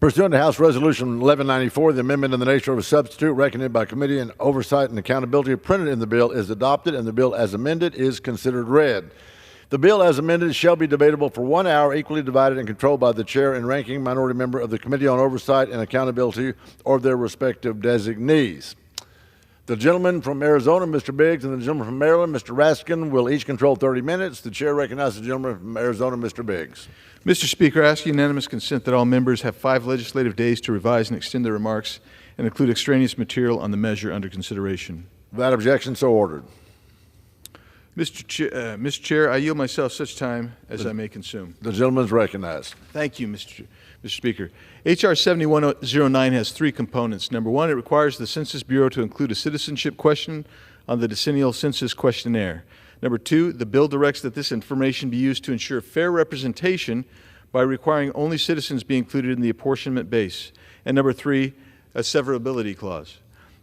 Pursuant to House Resolution 1194, the amendment in the nature of a substitute recommended by Committee on Oversight and Accountability printed in the bill is adopted, and the bill as amended is considered read. The bill as amended shall be debatable for 1 hour, equally divided and controlled by the chair and ranking minority member of the Committee on Oversight and Accountability or their respective designees. The gentleman from Arizona, Mr. Biggs, and the gentleman from Maryland, Mr. Raskin, will each control 30 minutes. The chair recognizes the gentleman from Arizona, Mr. Biggs. Mr. Speaker, I ask unanimous consent that all members have 5 legislative days to revise and extend their remarks and include extraneous material on the measure under consideration. Without objection, so ordered. Mr. Chair, I yield myself such time as I may consume. The gentleman is recognized. Thank you, Mr. Speaker. H.R. 7109 has 3 components. Number 1, it requires the Census Bureau to include a citizenship question on the decennial census questionnaire. Number 2, the bill directs that this information be used to ensure fair representation by requiring only citizens be included in the apportionment base. And number 3, a severability clause.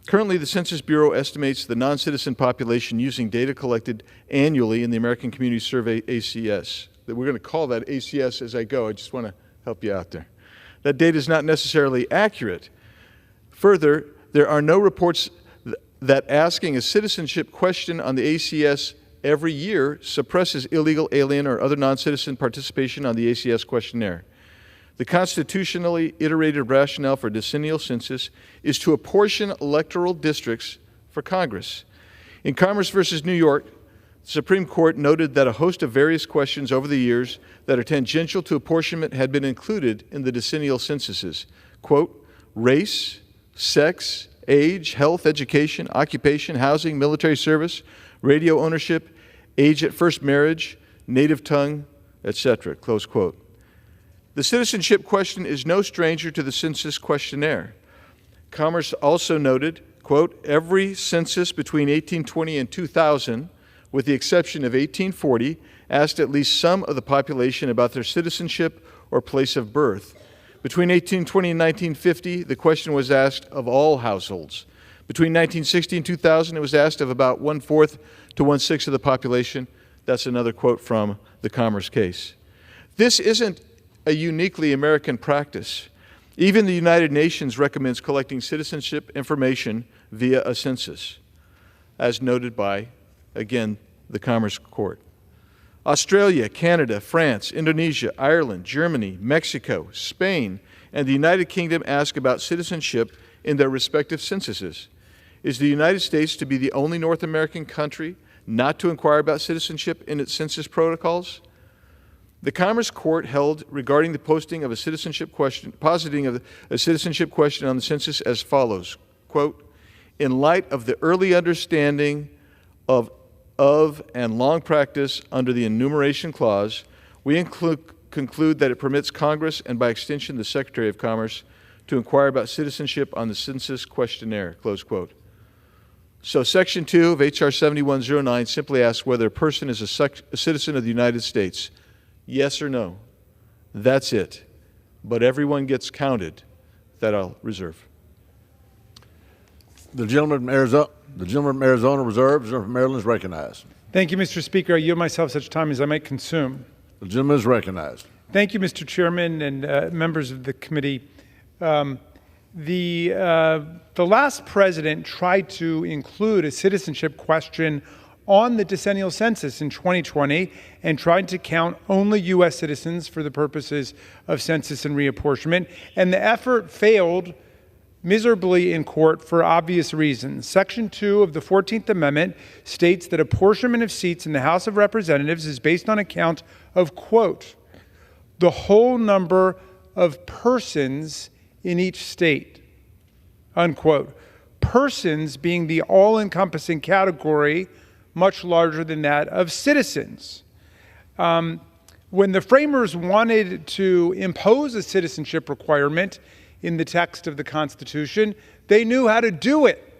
Currently, the Census Bureau estimates the non-citizen population using data collected annually in the American Community Survey, ACS. We're going to call that ACS as I go. I just want to help you out there. That data is not necessarily accurate. Further, there are no reports that asking a citizenship question on the ACS every year suppresses illegal, alien, or other non-citizen participation on the ACS questionnaire. The constitutionally iterated rationale for decennial census is to apportion electoral districts for Congress. In Commerce versus New York, the Supreme Court noted that a host of various questions over the years that are tangential to apportionment had been included in the decennial censuses. Quote, race, sex, age, health, education, occupation, housing, military service, radio ownership, age at first marriage, native tongue, etc., close quote. The citizenship question is no stranger to the census questionnaire. Commerce also noted, quote, every census between 1820 and 2000, with the exception of 1840, asked at least some of the population about their citizenship or place of birth. Between 1820 and 1950, the question was asked of all households. Between 1960 and 2000, it was asked of about 1/4 to 1/6 of the population. That's another quote from the Commerce case. This isn't a uniquely American practice. Even the United Nations recommends collecting citizenship information via a census, as noted by, again, the Commerce Court. Australia, Canada, France, Indonesia, Ireland, Germany, Mexico, Spain, and the United Kingdom ask about citizenship in their respective censuses. Is the United States to be the only North American country not to inquire about citizenship in its census protocols? The Commerce Court held regarding the posting of a citizenship question, positing of a citizenship question on the census as follows, quote, in light of the early understanding of and long practice under the enumeration clause, we conclude that it permits Congress and by extension the Secretary of Commerce to inquire about citizenship on the census questionnaire, close quote. So Section 2 of H.R. 7109 simply asks whether a person is a citizen of the United States. Yes or no. That's it. But everyone gets counted. That I'll reserve. The gentleman from Arizona reserved. The gentleman from Maryland is recognized. Thank you, Mr. Speaker. I yield myself such time as I might consume. The gentleman is recognized. Thank you, Mr. Chairman and members of the committee. The last president tried to include a citizenship question on the decennial census in 2020 and tried to count only U.S. citizens for the purposes of census and reapportionment, and the effort failed miserably in court for obvious reasons. Section 2 of the 14th Amendment states that apportionment of seats in the House of Representatives is based on a count of, quote, the whole number of persons in each state, unquote. Persons being the all-encompassing category much larger than that of citizens. When the framers wanted to impose a citizenship requirement in the text of the Constitution, they knew how to do it.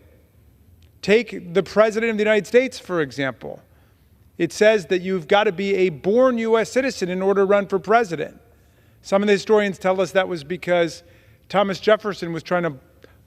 Take the President of the United States, for example. It says that you've got to be a born U.S. citizen in order to run for president. Some of the historians tell us that was because Thomas Jefferson was trying to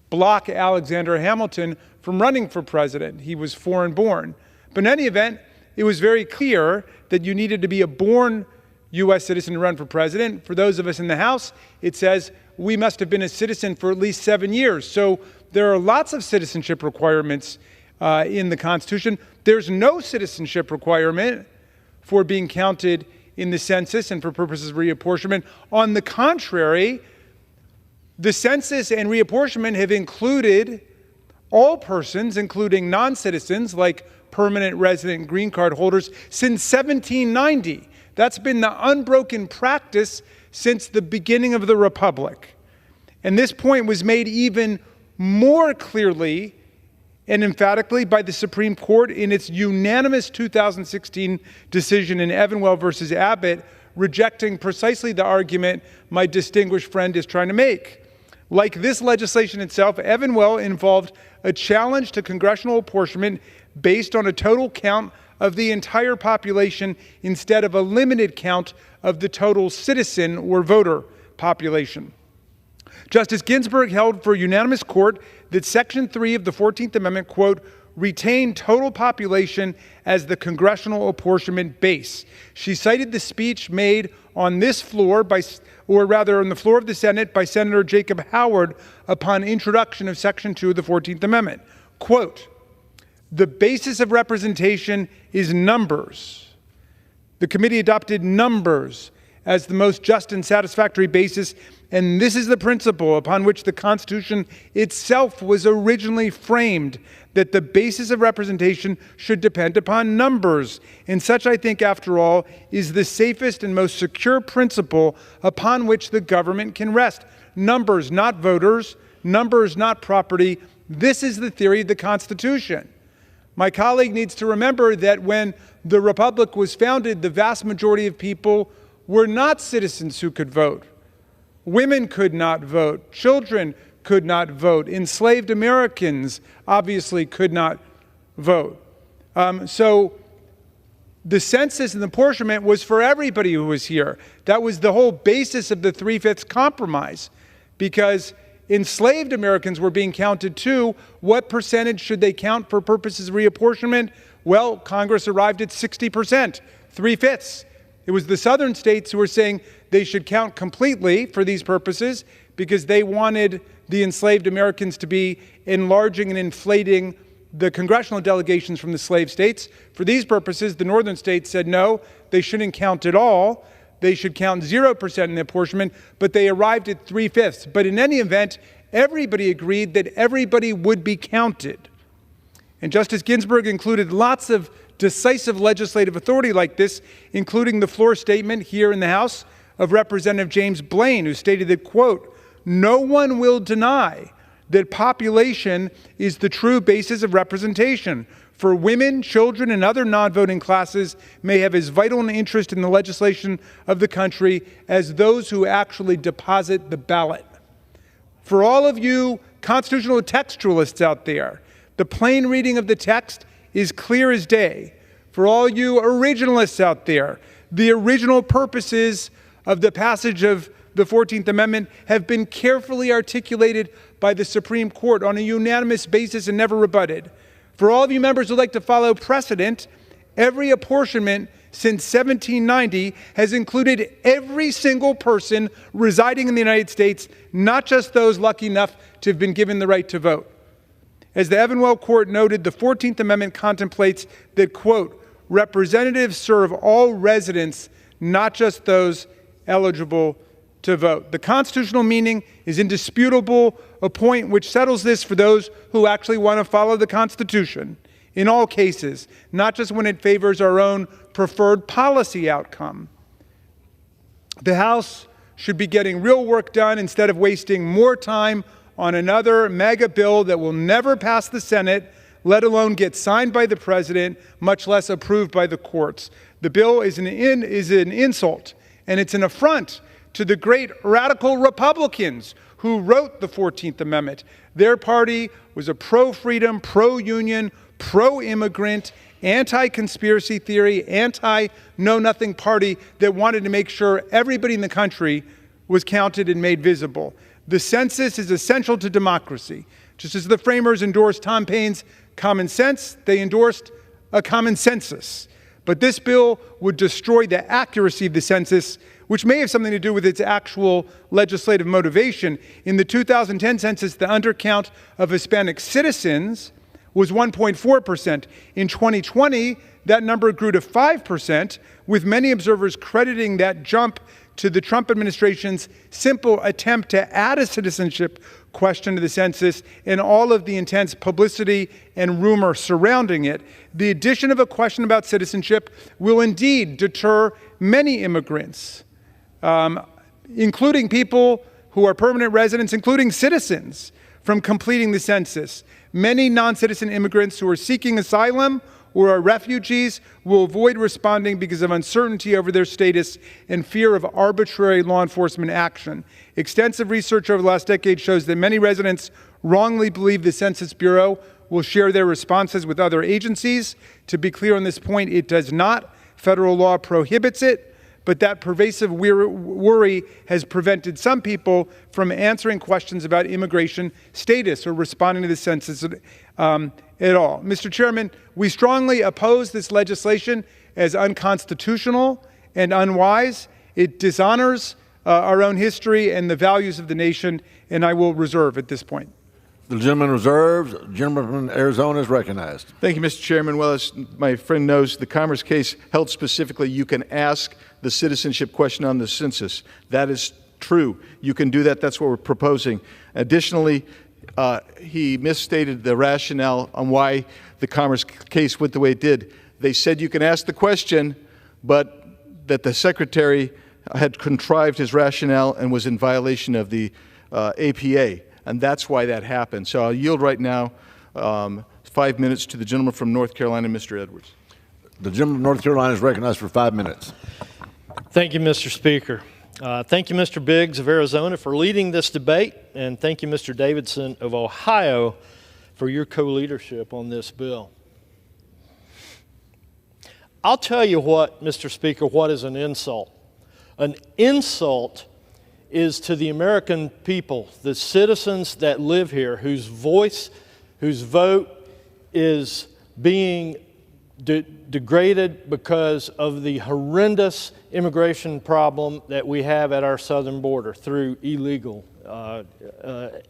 block Alexander Hamilton from running for president. He was foreign born. But in any event, it was very clear that you needed to be a born U.S. citizen to run for president. For those of us in the House, it says we must have been a citizen for at least 7 years. So there are lots of citizenship requirements in the Constitution. There's no citizenship requirement for being counted in the census and for purposes of reapportionment. On the contrary, the census and reapportionment have included all persons, including non-citizens like permanent resident green card holders, since 1790. That's been the unbroken practice since the beginning of the Republic. And this point was made even more clearly and emphatically by the Supreme Court in its unanimous 2016 decision in Evanwell versus Abbott, rejecting precisely the argument my distinguished friend is trying to make. Like this legislation itself, Evanwell involved a challenge to congressional apportionment based on a total count of the entire population instead of a limited count of the total citizen or voter population. Justice Ginsburg held for unanimous court that Section 3 of the 14th Amendment, quote, retained total population as the congressional apportionment base. She cited the speech made on this floor on the floor of the Senate by Senator Jacob Howard upon introduction of Section 2 of the 14th Amendment. Quote, the basis of representation is numbers. The committee adopted numbers as the most just and satisfactory basis, and this is the principle upon which the Constitution itself was originally framed, that the basis of representation should depend upon numbers. And such, I think, after all, is the safest and most secure principle upon which the government can rest. Numbers, not voters. Numbers, not property. This is the theory of the Constitution. My colleague needs to remember that when the Republic was founded, the vast majority of people were not citizens who could vote. Women could not vote. Children could not vote. Enslaved Americans obviously could not vote. So the census and the apportionment was for everybody who was here. That was the whole basis of the 3/5 compromise, because enslaved Americans were being counted too. What percentage should they count for purposes of reapportionment? Well, Congress arrived at 60%, 3/5. It was the southern states who were saying they should count completely for these purposes because they wanted the enslaved Americans to be enlarging and inflating the congressional delegations from the slave states. For these purposes, the northern states said no, they shouldn't count at all. They should count 0% in the apportionment, but they arrived at 3/5. But in any event, everybody agreed that everybody would be counted. And Justice Ginsburg included lots of decisive legislative authority like this, including the floor statement here in the House of Representative James Blaine, who stated that, quote, no one will deny that population is the true basis of representation. For women, children, and other non-voting classes may have as vital an interest in the legislation of the country as those who actually deposit the ballot. For all of you constitutional textualists out there, the plain reading of the text is clear as day. For all you originalists out there, the original purposes of the passage of the 14th Amendment have been carefully articulated by the Supreme Court on a unanimous basis and never rebutted. For all of you members who like to follow precedent, every apportionment since 1790 has included every single person residing in the United States, not just those lucky enough to have been given the right to vote. As the Evanwell Court noted, the 14th Amendment contemplates that, quote, representatives serve all residents, not just those eligible to vote. The constitutional meaning is indisputable, a point which settles this for those who actually want to follow the Constitution in all cases, not just when it favors our own preferred policy outcome. The House should be getting real work done instead of wasting more time on another mega bill that will never pass the Senate, let alone get signed by the president, much less approved by the courts. The bill is an insult, and it's an affront to the great radical Republicans who wrote the 14th Amendment. Their party was a pro-freedom, pro-union, pro-immigrant, anti-conspiracy theory, anti-know-nothing party that wanted to make sure everybody in the country was counted and made visible. The census is essential to democracy. Just as the framers endorsed Tom Paine's common sense, they endorsed a common census. But this bill would destroy the accuracy of the census, which may have something to do with its actual legislative motivation. In the 2010 census, the undercount of Hispanic citizens was 1.4%. In 2020, that number grew to 5%, with many observers crediting that jump to the Trump administration's simple attempt to add a citizenship question to the census and all of the intense publicity and rumor surrounding it. The addition of a question about citizenship will indeed deter many immigrants, including people who are permanent residents, including citizens, from completing the census. Many non-citizen immigrants who are seeking asylum or are refugees will avoid responding because of uncertainty over their status and fear of arbitrary law enforcement action. Extensive research over the last decade shows that many residents wrongly believe the Census Bureau will share their responses with other agencies. To be clear on this point, it does not. Federal law prohibits it, but that pervasive worry has prevented some people from answering questions about immigration status or responding to the census at all. Mr. Chairman, we strongly oppose this legislation as unconstitutional and unwise. It dishonors our own history and the values of the nation, and I will reserve at this point. The gentleman reserves. The gentleman from Arizona is recognized. Thank you, Mr. Chairman. Well, as my friend knows, the Commerce case held specifically you can ask the citizenship question on the census. That is true. You can do that. That's what we're proposing. Additionally, he misstated the rationale on why the Commerce case went the way it did. They said you can ask the question, but that the Secretary had contrived his rationale and was in violation of the APA, and that's why that happened. So I'll yield right now 5 minutes to the gentleman from North Carolina, Mr. Edwards. The gentleman from North Carolina is recognized for 5 minutes. Thank you, Mr. Speaker. Thank you, Mr. Biggs of Arizona, for leading this debate, and thank you, Mr. Davidson of Ohio, for your co-leadership on this bill. I'll tell you what, Mr. Speaker, what is an insult. An insult is to the American people, the citizens that live here, whose voice, whose vote is being degraded because of the horrendous immigration problem that we have at our southern border through illegal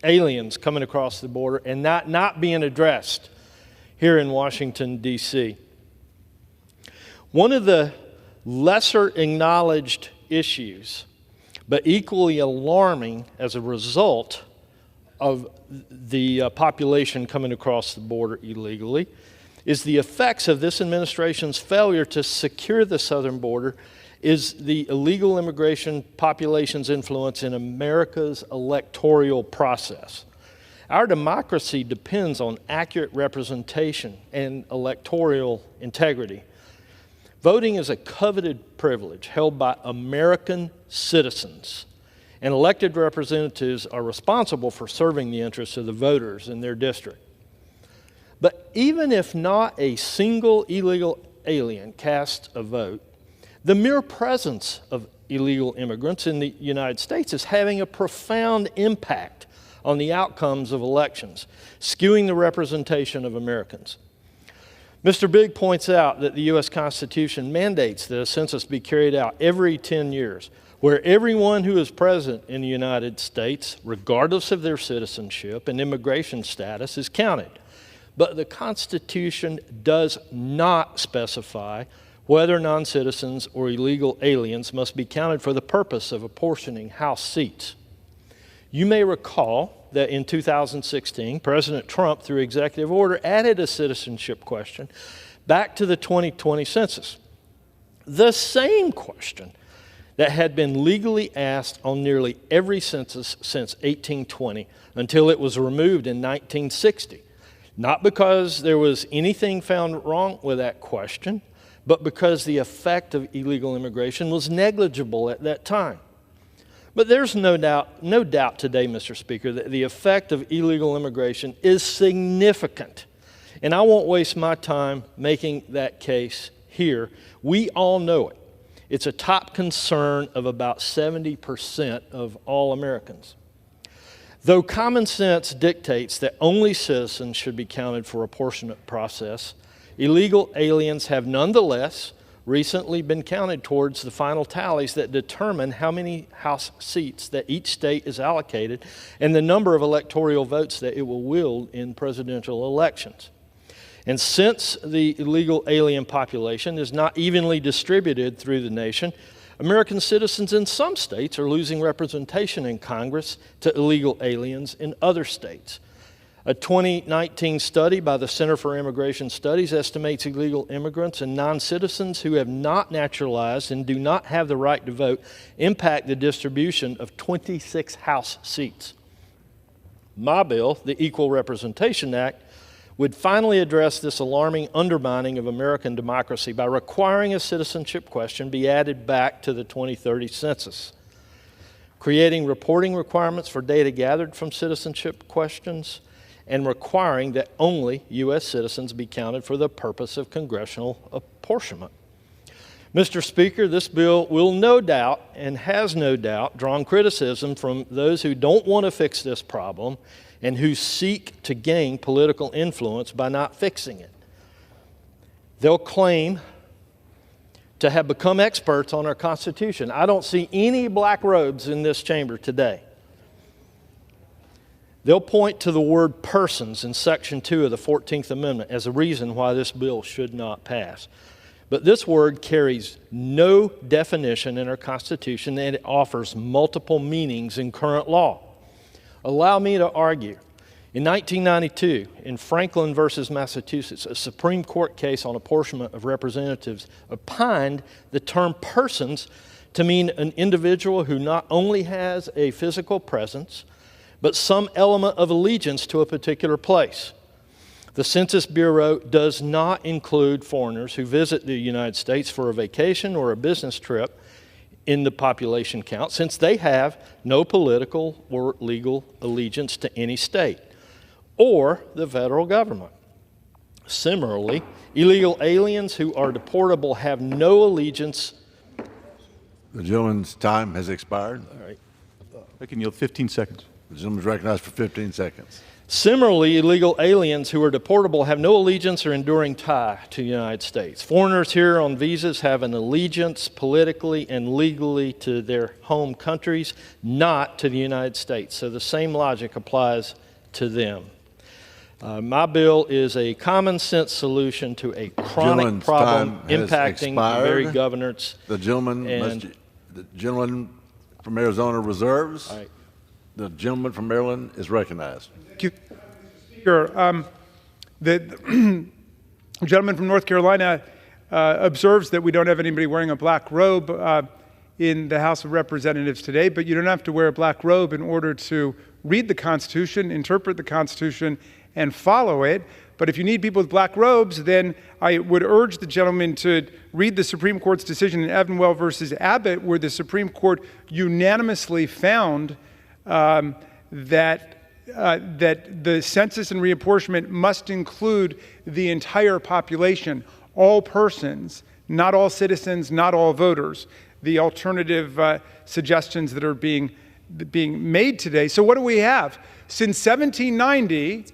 aliens coming across the border and not being addressed here in Washington, D.C. One of the lesser acknowledged issues, but equally alarming as a result of the population coming across the border illegally, is the effects of this administration's failure to secure the southern border is the illegal immigration population's influence in America's electoral process. Our democracy depends on accurate representation and electoral integrity. Voting is a coveted privilege held by American citizens, and elected representatives are responsible for serving the interests of the voters in their district. But even if not a single illegal alien casts a vote, the mere presence of illegal immigrants in the United States is having a profound impact on the outcomes of elections, skewing the representation of Americans. Mr. Bigg points out that the U.S. Constitution mandates that a census be carried out every 10 years, where everyone who is present in the United States, regardless of their citizenship and immigration status, is counted. But the Constitution does not specify whether non-citizens or illegal aliens must be counted for the purpose of apportioning House seats. You may recall that in 2016, President Trump, through executive order, added a citizenship question back to the 2020 census. The same question that had been legally asked on nearly every census since 1820 until it was removed in 1960. Not because there was anything found wrong with that question, but because the effect of illegal immigration was negligible at that time. But there's no doubt today, Mr. Speaker, that the effect of illegal immigration is significant. And I won't waste my time making that case here. We all know it. It's a top concern of about 70% of all Americans. Though common sense dictates that only citizens should be counted for apportionment process, illegal aliens have nonetheless recently been counted towards the final tallies that determine how many House seats that each state is allocated and the number of electoral votes that it will wield in presidential elections. And since the illegal alien population is not evenly distributed through the nation, American citizens in some states are losing representation in Congress to illegal aliens in other states. A 2019 study by the Center for Immigration Studies estimates illegal immigrants and non-citizens who have not naturalized and do not have the right to vote impact the distribution of 26 House seats. My bill, the Equal Representation Act, would finally address this alarming undermining of American democracy by requiring a citizenship question be added back to the 2030 census, creating reporting requirements for data gathered from citizenship questions, and requiring that only U.S. citizens be counted for the purpose of congressional apportionment. Mr. Speaker, this bill will no doubt, and has no doubt, drawn criticism from those who don't want to fix this problem and who seek to gain political influence by not fixing it. They'll claim to have become experts on our Constitution. I don't see any black robes in this chamber today. They'll point to the word persons in Section 2 of the 14th Amendment as a reason why this bill should not pass. But this word carries no definition in our Constitution, and it offers multiple meanings in current law. Allow me to argue. In 1992, in Franklin versus Massachusetts, a Supreme Court case on apportionment of representatives opined the term persons to mean an individual who not only has a physical presence, but some element of allegiance to a particular place. The Census Bureau does not include foreigners who visit the United States for a vacation or a business trip in the population count, since they have no political or legal allegiance to any state or the federal government. Similarly, illegal aliens who are deportable have no allegiance. The gentleman's time has expired. All right. I can yield 15 seconds. The gentleman is recognized for 15 seconds. Similarly, illegal aliens who are deportable have no allegiance or enduring tie to the United States. Foreigners here on visas have an allegiance politically and legally to their home countries, not to the United States. So the same logic applies to them. My bill is a common sense solution to a chronic problem impacting the very governance. The gentleman from Arizona reserves. All right. The gentleman from Maryland is recognized. Thank you, Mr. Speaker. The gentleman from North Carolina observes that we don't have anybody wearing a black robe in the House of Representatives today, but you don't have to wear a black robe in order to read the Constitution, interpret the Constitution, and follow it. But if you need people with black robes, then I would urge the gentleman to read the Supreme Court's decision in Evanwell versus Abbott, where the Supreme Court unanimously found that the census and reapportionment must include the entire population, all persons, not all citizens, not all voters, the alternative suggestions that are being made today. So what do we have? Since 1790,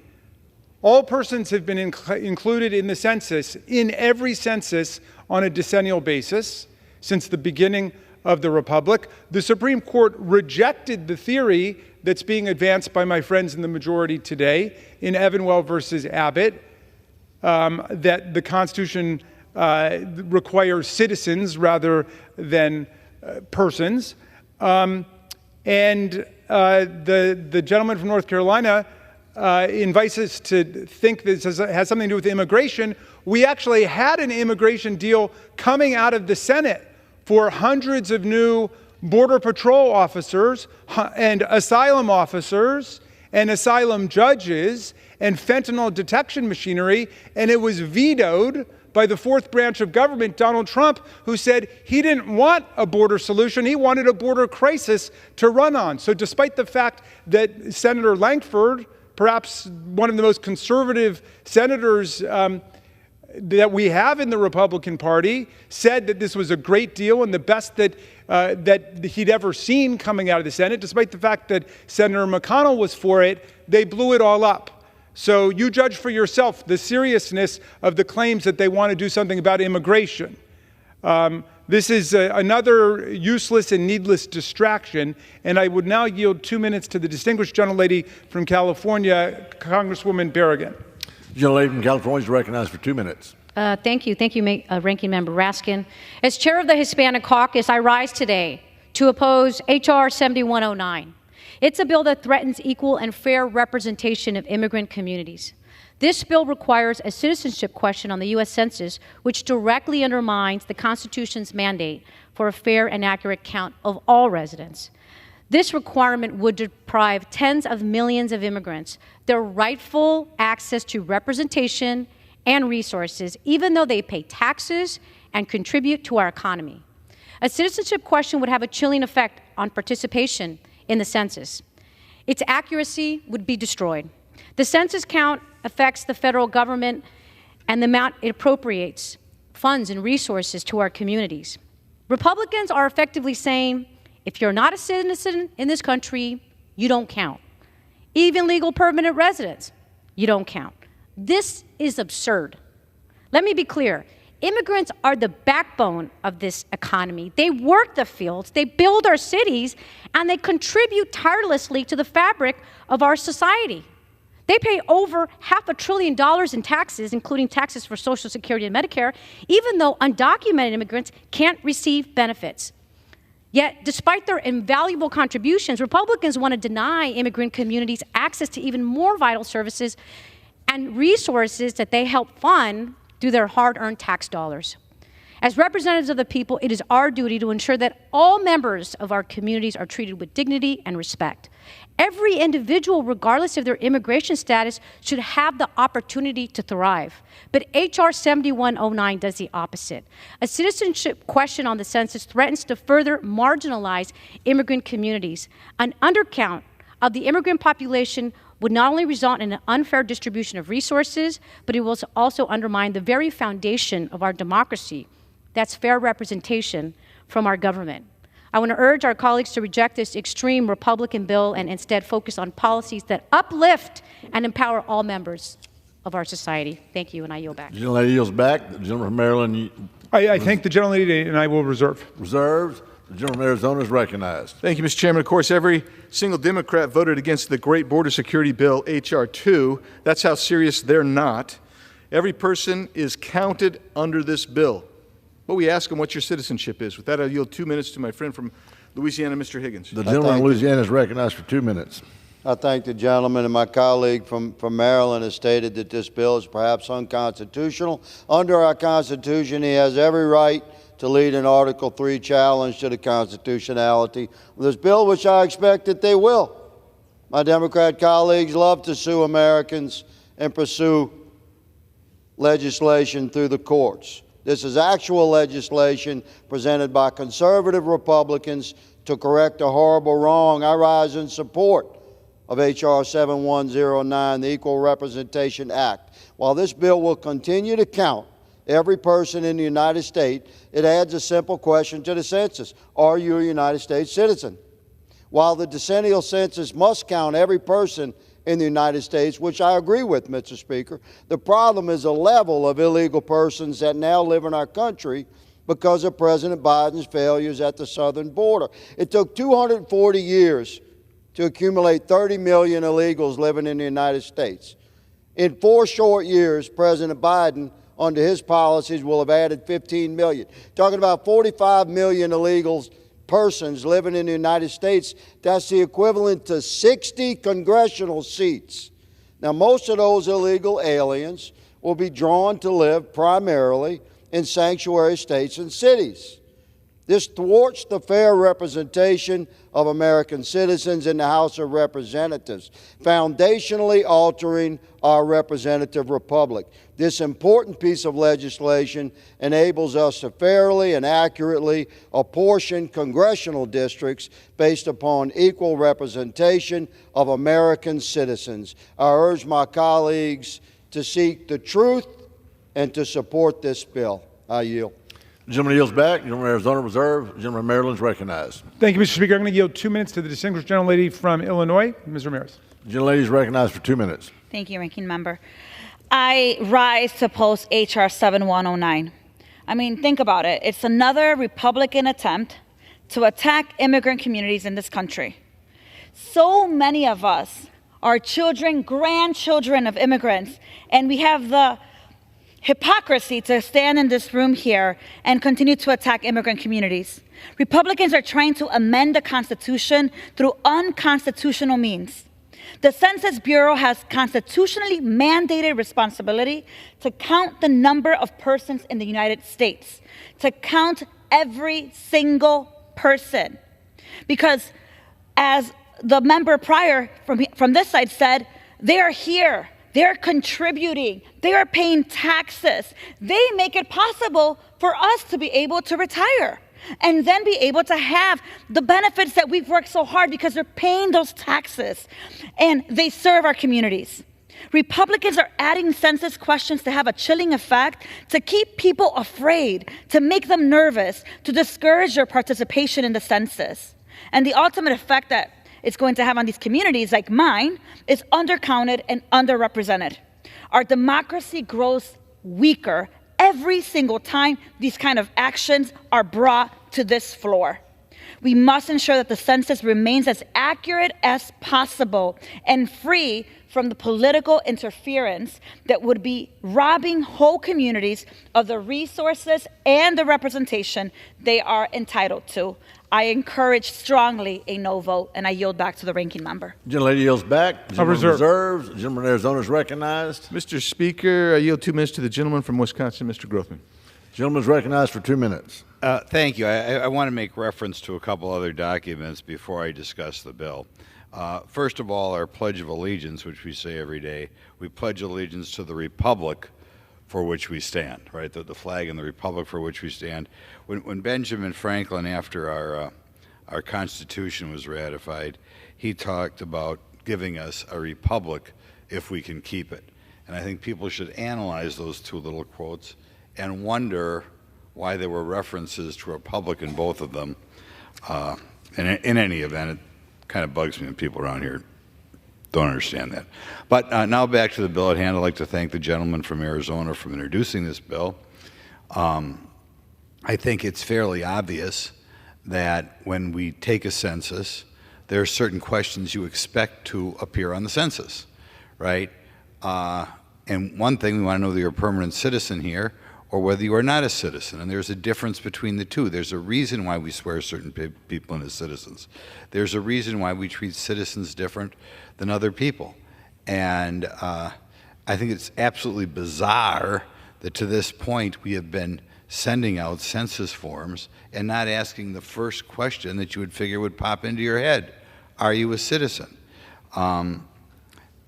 all persons have been included in the census, in every census on a decennial basis since the beginning of the Republic. The Supreme Court rejected the theory that's being advanced by my friends in the majority today in Evanwell versus Abbott, that the Constitution requires citizens rather than persons. And the gentleman from North Carolina invites us to think this has something to do with immigration. We actually had an immigration deal coming out of the Senate for hundreds of new Border Patrol officers and asylum officers and asylum judges and fentanyl detection machinery, and it was vetoed by the fourth branch of government, Donald Trump, who said he didn't want a border solution, he wanted a border crisis to run on. So despite the fact that Senator Lankford, perhaps one of the most conservative senators that we have in the Republican Party, said that this was a great deal and the best that he'd ever seen coming out of the Senate, despite the fact that Senator McConnell was for it, they blew it all up. So you judge for yourself the seriousness of the claims that they want to do something about immigration. This is another useless and needless distraction, and I would now yield 2 minutes to the distinguished gentlelady from California, Congresswoman Berrigan. The gentlelady from California is recognized for 2 minutes. Thank you, Ranking Member Raskin. As chair of the Hispanic Caucus, I rise today to oppose H.R. 7109. It's a bill that threatens equal and fair representation of immigrant communities. This bill requires a citizenship question on the U.S. Census, which directly undermines the Constitution's mandate for a fair and accurate count of all residents. This requirement would deprive tens of millions of immigrants their rightful access to representation and resources, even though they pay taxes and contribute to our economy. A citizenship question would have a chilling effect on participation in the census. Its accuracy would be destroyed. The census count affects the federal government and the amount it appropriates funds and resources to our communities. Republicans are effectively saying, if you're not a citizen in this country, you don't count. Even legal permanent residents, you don't count. This is absurd. Let me be clear. Immigrants are the backbone of this economy. They work the fields, they build our cities, and they contribute tirelessly to the fabric of our society. They pay over $500 billion in taxes, including taxes for Social Security and Medicare, even though undocumented immigrants can't receive benefits. Yet, despite their invaluable contributions, Republicans want to deny immigrant communities access to even more vital services and resources that they help fund through their hard-earned tax dollars. As representatives of the people, it is our duty to ensure that all members of our communities are treated with dignity and respect. Every individual, regardless of their immigration status, should have the opportunity to thrive. But H.R. 7109 does the opposite. A citizenship question on the census threatens to further marginalize immigrant communities. An undercount of the immigrant population would not only result in an unfair distribution of resources, but it will also undermine the very foundation of our democracy. That's fair representation from our government. I want to urge our colleagues to reject this extreme Republican bill and instead focus on policies that uplift and empower all members of our society. Thank you, and I yield back. The gentlelady yields back. The gentleman from Maryland. I thank the gentlelady, and I will reserve. Reserved. The gentleman from Arizona is recognized. Thank you, Mr. Chairman. Of course, every single Democrat voted against the great border security bill, H.R. 2. That's how serious they're not. Every person is counted under this bill. But we ask them what your citizenship is. With that, I'll yield 2 minutes to my friend from Louisiana, Mr. Higgins. The gentleman from Louisiana is recognized for 2 minutes. I thank the gentleman, and my colleague from Maryland has stated that this bill is perhaps unconstitutional. Under our Constitution, he has every right to lead an Article 3 challenge to the constitutionality of this bill, which I expect that they will. My Democrat colleagues love to sue Americans and pursue legislation through the courts. This is actual legislation presented by conservative Republicans to correct a horrible wrong. I rise in support of H.R. 7109, the Equal Representation Act. While this bill will continue to count every person in the United States, it adds a simple question to the census. Are you a United States citizen? While the decennial census must count every person in the United States, which I agree with, Mr. Speaker, the problem is the level of illegal persons that now live in our country because of President Biden's failures at the southern border. It took 240 years to accumulate 30 million illegals living in the United States. In 4 short years, President Biden, under his policies, will have added 15 million. Talking about 45 million illegals persons living in the United States, that's the equivalent to 60 congressional seats. Now, most of those illegal aliens will be drawn to live primarily in sanctuary states and cities. This thwarts the fair representation of American citizens in the House of Representatives, foundationally altering our representative republic. This important piece of legislation enables us to fairly and accurately apportion congressional districts based upon equal representation of American citizens. I urge my colleagues to seek the truth and to support this bill. I yield. The gentleman yields back. The gentleman from Arizona reserve. The gentleman from Maryland is recognized. Thank you, Mr. Speaker. I'm going to yield 2 minutes to the distinguished gentlelady from Illinois, Ms. Ramirez. The gentlelady is recognized for 2 minutes. Thank you, Ranking Member. I rise to oppose H.R. 7109. I mean, think about it. It's another Republican attempt to attack immigrant communities in this country. So many of us are children, grandchildren of immigrants, and we have the hypocrisy to stand in this room here and continue to attack immigrant communities. Republicans are trying to amend the Constitution through unconstitutional means. The Census Bureau has constitutionally mandated responsibility to count the number of persons in the United States, to count every single person. Because as the member prior from this side said, they are here, they're contributing, they are paying taxes. They make it possible for us to be able to retire and then be able to have the benefits that we've worked so hard because they're paying those taxes and they serve our communities. Republicans are adding census questions to have a chilling effect, to keep people afraid, to make them nervous, to discourage their participation in the census. And the ultimate effect that it's going to have on these communities like mine is undercounted and underrepresented. Our democracy grows weaker every single time these kind of actions are brought to this floor. We must ensure that the census remains as accurate as possible and free from the political interference that would be robbing whole communities of the resources and the representation they are entitled to. I encourage strongly a no vote, and I yield back to the ranking member. Gentlelady yields back. Gentleman reserves. The gentleman from Arizona is recognized. Mr. Speaker, I yield 2 minutes to the gentleman from Wisconsin, Mr. Grothman. Gentleman is recognized for 2 minutes. Thank you. I want to make reference to a couple other documents before I discuss the bill. First of all, our Pledge of Allegiance, which we say every day, we pledge allegiance to the Republic for which we stand, right? The flag and the Republic for which we stand. When Benjamin Franklin, after our Constitution was ratified, he talked about giving us a republic if we can keep it. And I think people should analyze those two little quotes and wonder why there were references to republic in both of them. In any event, it kind of bugs me when people around here don't understand that. But now back to the bill at hand. I'd like to thank the gentleman from Arizona for introducing this bill. I think it's fairly obvious that when we take a census, there are certain questions you expect to appear on the census, right? And one thing, we want to know whether you're a permanent citizen here or whether you are not a citizen. And there's a difference between the two. There's a reason why we swear certain people in as citizens. There's a reason why we treat citizens different than other people. And I think it's absolutely bizarre that to this point we have been sending out census forms and not asking the first question that you would figure would pop into your head. Are you a citizen?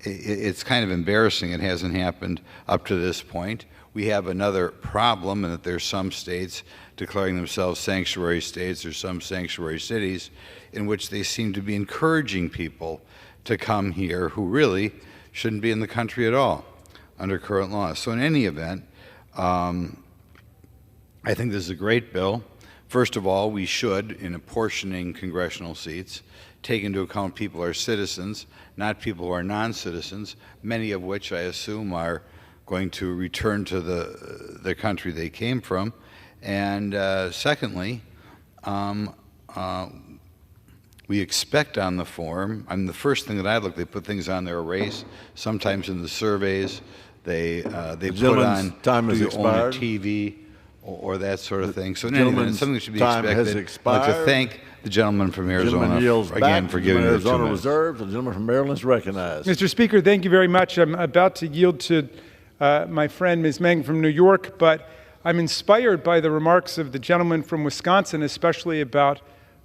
It's kind of embarrassing it hasn't happened up to this point. We have another problem in that there's some states declaring themselves sanctuary states or some sanctuary cities in which they seem to be encouraging people to come here who really shouldn't be in the country at all under current law. So in any event, I think this is a great bill. First of all, we should, in apportioning congressional seats, take into account people are citizens, not people who are non-citizens, many of which I assume are going to return to the country they came from. And secondly, we expect on the form, the first thing that I look, they put things on their race. Sometimes in the surveys, they put on time has do you own a expired. TV or that sort of thing. So in any Gentleman's event, something that should be time expected. has I'd like expired. to thank the gentleman from Arizona Gentleman yields again back. for giving me the 2 Arizona minutes. reserves. The gentleman from Maryland is recognized. Mr. Speaker, thank you very much. I'm about to yield to my friend Ms. Meng from New York, but I'm inspired by the remarks of the gentleman from Wisconsin, especially about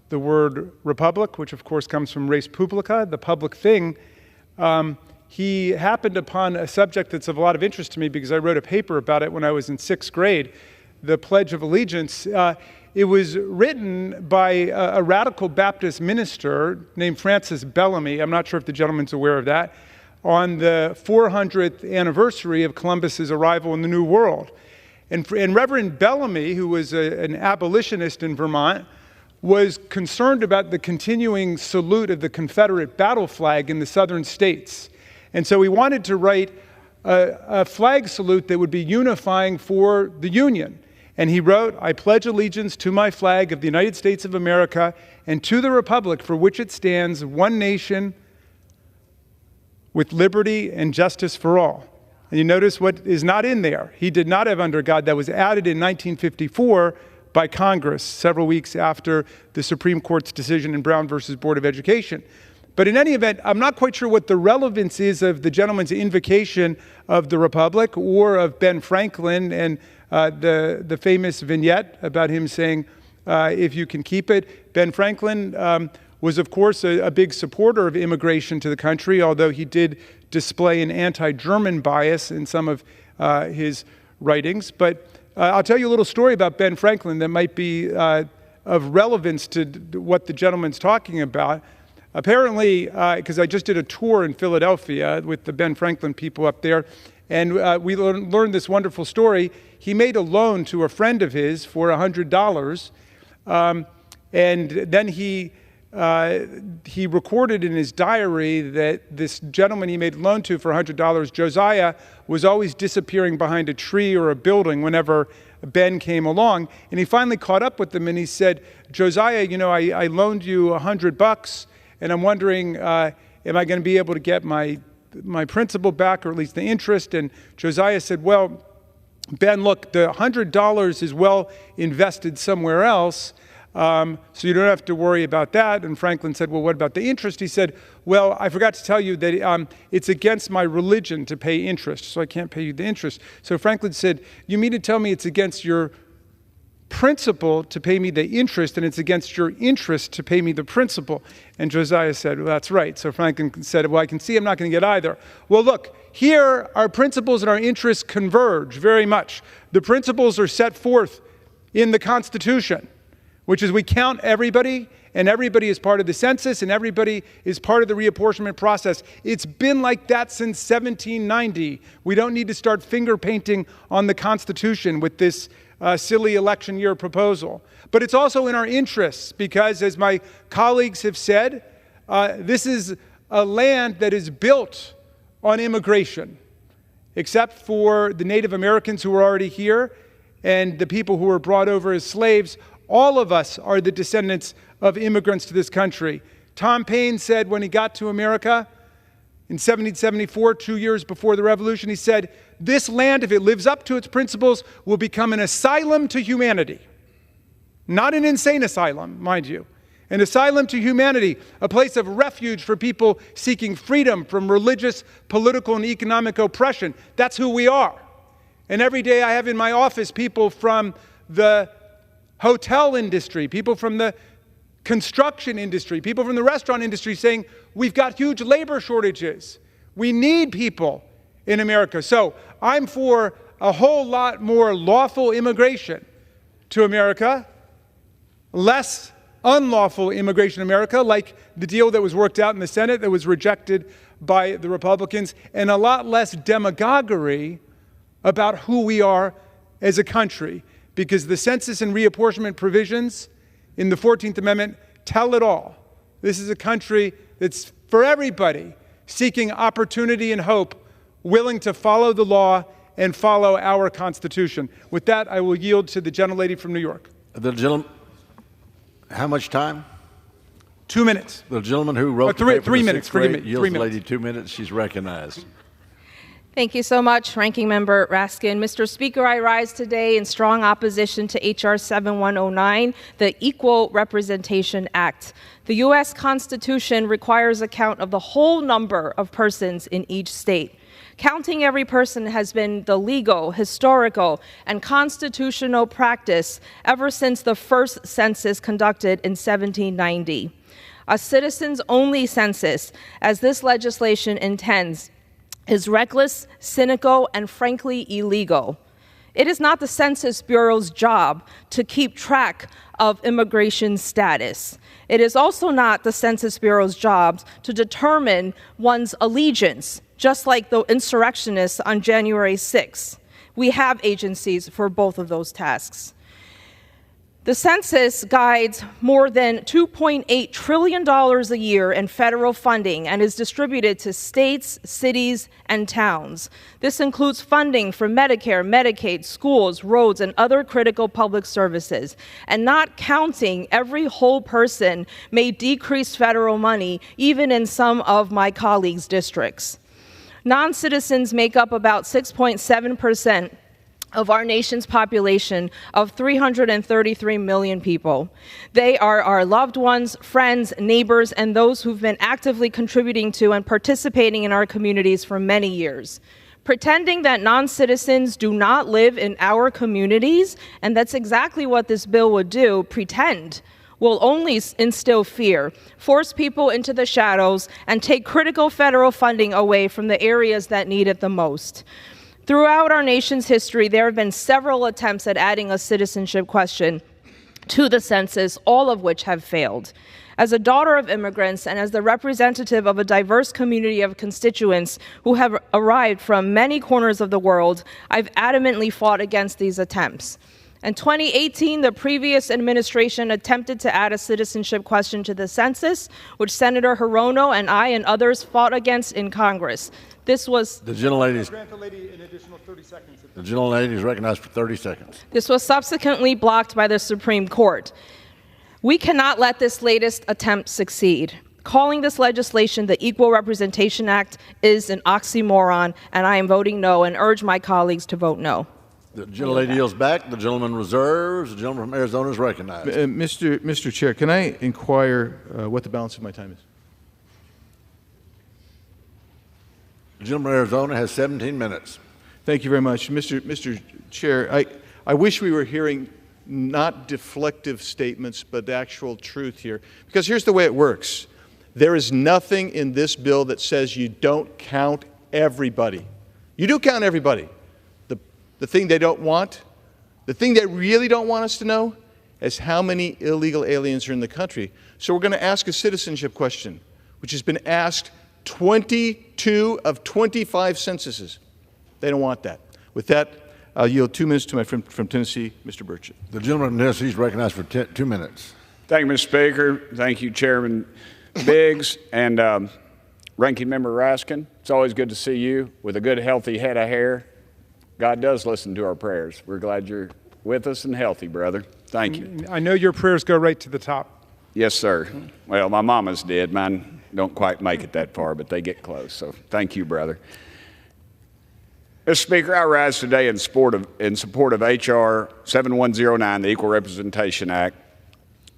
the word republic, which of course comes from res publica, the public thing. He happened upon a subject that's of a lot of interest to me because I wrote a paper about it when I was in 6th grade, the Pledge of Allegiance. It was written by a radical Baptist minister named Francis Bellamy. I'm not sure if the gentleman's aware of that, on the 400th anniversary of Columbus's arrival in the New World. And Reverend Bellamy, who was an abolitionist in Vermont, was concerned about the continuing salute of the Confederate battle flag in the southern states. And so he wanted to write a flag salute that would be unifying for the Union. And he wrote, "I pledge allegiance to my flag of the United States of America and to the republic for which it stands, one nation, with liberty and justice for all." And you notice what is not in there. He did not have "under God." That was added in 1954 by Congress, several weeks after the Supreme Court's decision in Brown versus Board of Education. But in any event, I'm not quite sure what the relevance is of the gentleman's invocation of the Republic or of Ben Franklin and the famous vignette about him saying, if you can keep it. Ben Franklin was, of course, a big supporter of immigration to the country, although he did display an anti-German bias in some of his writings. But I'll tell you a little story about Ben Franklin that might be of relevance to what the gentleman's talking about. Apparently, because I just did a tour in Philadelphia with the Ben Franklin people up there, and we learned this wonderful story. He made a loan to a friend of his for $100, and then he recorded in his diary that this gentleman he made a loan to for $100, Josiah, was always disappearing behind a tree or a building whenever Ben came along. And he finally caught up with him and he said, "Josiah, you know, I loaned you $100, and I'm wondering, am I going to be able to get my principal back, or at least the interest?" And Josiah said, "Well, Ben, look, the $100 is well invested somewhere else, so you don't have to worry about that." And Franklin said, "Well, what about the interest?" He said, "Well, I forgot to tell you that it's against my religion to pay interest, so I can't pay you the interest." So Franklin said, "You mean to tell me it's against your principal to pay me the interest, and it's against your interest to pay me the principal?" And Josiah said, "Well, that's right." So Franklin said, "Well, I can see I'm not going to get either." Well, look, here our principles and our interests converge very much. The principles are set forth in the Constitution, which is we count everybody, and everybody is part of the census, and everybody is part of the reapportionment process. It's been like that since 1790. We don't need to start finger painting on the Constitution with this silly election year proposal. But it's also in our interests because, as my colleagues have said, this is a land that is built on immigration, except for the Native Americans who are already here and the people who were brought over as slaves. All of us are the descendants of immigrants to this country. Tom Paine said when he got to America in 1774, 2 years before the Revolution, he said, "This land, if it lives up to its principles, will become an asylum to humanity." Not an insane asylum, mind you. An asylum to humanity, a place of refuge for people seeking freedom from religious, political, and economic oppression. That's who we are. And every day I have in my office people from the hotel industry, people from the construction industry, people from the restaurant industry saying, we've got huge labor shortages. We need people in America. So I'm for a whole lot more lawful immigration to America, less unlawful immigration in America, like the deal that was worked out in the Senate that was rejected by the Republicans, and a lot less demagoguery about who we are as a country, because the census and reapportionment provisions in the 14th Amendment tell it all. This is a country that's for everybody, seeking opportunity and hope, willing to follow the law and follow our Constitution. With that, I will yield to the gentlelady from New York. The gentleman, how much time? 2 minutes. The gentleman who wrote three the paper in minutes, sixth grade forgive me, yields 3 the minutes. lady 2 minutes. She's recognized. Thank you so much, Ranking Member Raskin. Mr. Speaker, I rise today in strong opposition to H.R. 7109, the Equal Representation Act. The U.S. Constitution requires a count of the whole number of persons in each state. Counting every person has been the legal, historical, and constitutional practice ever since the first census conducted in 1790. A citizens-only census, as this legislation intends, is reckless, cynical, and frankly illegal. It is not the Census Bureau's job to keep track of immigration status. It is also not the Census Bureau's job to determine one's allegiance, just like the insurrectionists on January 6th. We have agencies for both of those tasks. The census guides more than $2.8 trillion a year in federal funding and is distributed to states, cities, and towns. This includes funding for Medicare, Medicaid, schools, roads, and other critical public services. And not counting every whole person may decrease federal money, even in some of my colleagues' districts. Non-citizens make up about 6.7% of our nation's population of 333 million people. They are our loved ones, friends, neighbors, and those who've been actively contributing to and participating in our communities for many years. Pretending that non-citizens do not live in our communities, and that's exactly what this bill would do, pretend, will only instill fear, force people into the shadows, and take critical federal funding away from the areas that need it the most. Throughout our nation's history, there have been several attempts at adding a citizenship question to the census, all of which have failed. As a daughter of immigrants and as the representative of a diverse community of constituents who have arrived from many corners of the world, I've adamantly fought against these attempts. In 2018, the previous administration attempted to add a citizenship question to the census, which Senator Hirono and I and others fought against in Congress. This was the gentlelady. Grant the lady an additional 30 seconds. The gentlelady is recognized for 30 seconds. This was subsequently blocked by the Supreme Court. We cannot let this latest attempt succeed. Calling this legislation the Equal Representation Act is an oxymoron, and I am voting no and urge my colleagues to vote no. The gentlelady yields back. The gentleman reserves. The gentleman from Arizona is recognized. Mr. Chair, can I inquire what the balance of my time is? The gentleman from Arizona has 17 minutes. Thank you very much. Mr. Chair, I wish we were hearing not deflective statements, but actual truth here. Because here's the way it works. There is nothing in this bill that says you don't count everybody. You do count everybody. The thing they don't want, the thing they really don't want us to know, is how many illegal aliens are in the country. So we're going to ask a citizenship question, which has been asked 22 of 25 censuses. They don't want that. With that, I'll yield 2 minutes to my friend from Tennessee, Mr. Burchett. The gentleman from Tennessee is recognized for 2 minutes. Thank you, Mr. Speaker. Thank you, Chairman Biggs and Ranking Member Raskin. It's always good to see you with a good, healthy head of hair. God does listen to our prayers. We're glad you're with us and healthy, brother. Thank you. I know your prayers go right to the top. Yes, sir. Well, my mama's did. Mine don't quite make it that far, but they get close. So thank you, brother. Mr. Speaker, I rise today in support of H.R. 7109, the Equal Representation Act.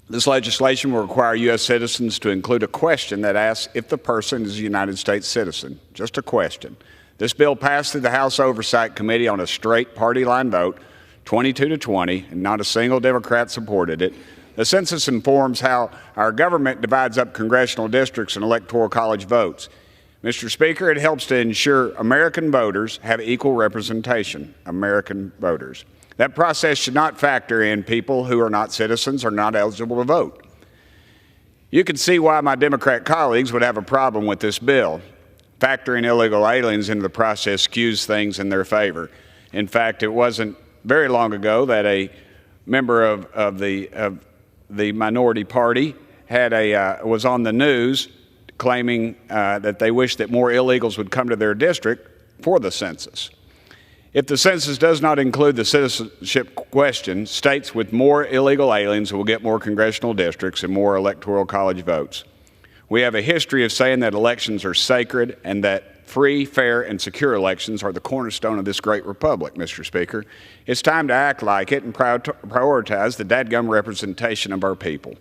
This legislation will require U.S. citizens to include a question that asks if the person is a United States citizen. Just a question. This bill passed through the House Oversight Committee on a straight party line vote, 22-20, and not a single Democrat supported it. The census informs how our government divides up congressional districts and electoral college votes. Mr. Speaker, it helps to ensure American voters have equal representation, American voters. That process should not factor in people who are not citizens or not eligible to vote. You can see why my Democrat colleagues would have a problem with this bill. Factoring illegal aliens into the process skews things in their favor. In fact, it wasn't very long ago that a member of the minority party was on the news claiming that they wish that more illegals would come to their district for the census. If the census does not include the citizenship question, states with more illegal aliens will get more congressional districts and more electoral college votes. We have a history of saying that elections are sacred and that free, fair, and secure elections are the cornerstone of this great republic, Mr. Speaker. It's time to act like it and prioritize the dadgum representation of our people.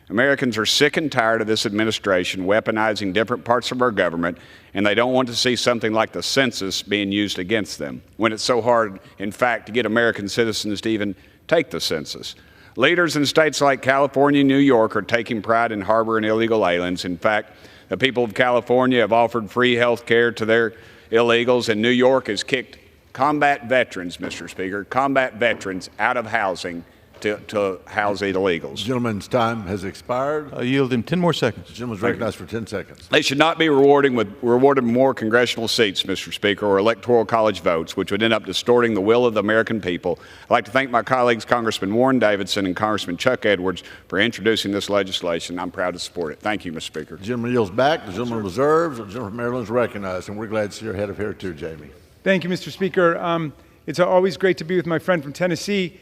Americans are sick and tired of this administration weaponizing different parts of our government, and they don't want to see something like the census being used against them, when it's so hard, in fact, to get American citizens to even take the census. Leaders in states like California and New York are taking pride in harboring illegal aliens. In fact, the people of California have offered free health care to their illegals, and New York has kicked combat veterans, Mr. Speaker, combat veterans out of housing to house illegals. The gentleman's time has expired. I yield him 10 more seconds. The gentleman's recognized for 10 seconds. They should not be rewarded with more congressional seats, Mr. Speaker, or electoral college votes, which would end up distorting the will of the American people. I'd like to thank my colleagues, Congressman Warren Davidson and Congressman Chuck Edwards, for introducing this legislation. I'm proud to support it. Thank you, Mr. Speaker. The gentleman yields back. The gentleman reserves. The gentleman from Maryland is recognized. And we're glad to see your head of hair too, Jamie. Thank you, Mr. Speaker. It's always great to be with my friend from Tennessee.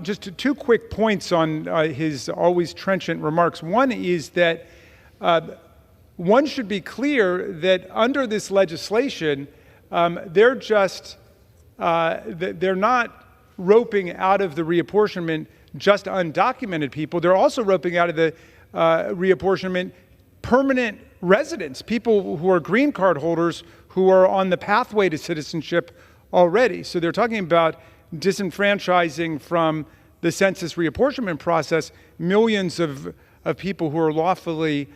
Just two quick points on his always trenchant remarks. One is that one should be clear that under this legislation, they're not roping out of the reapportionment just undocumented people. They're also roping out of the reapportionment permanent residents, people who are green card holders who are on the pathway to citizenship already. So they're talking about disenfranchising from the census reapportionment process millions of people who are lawfully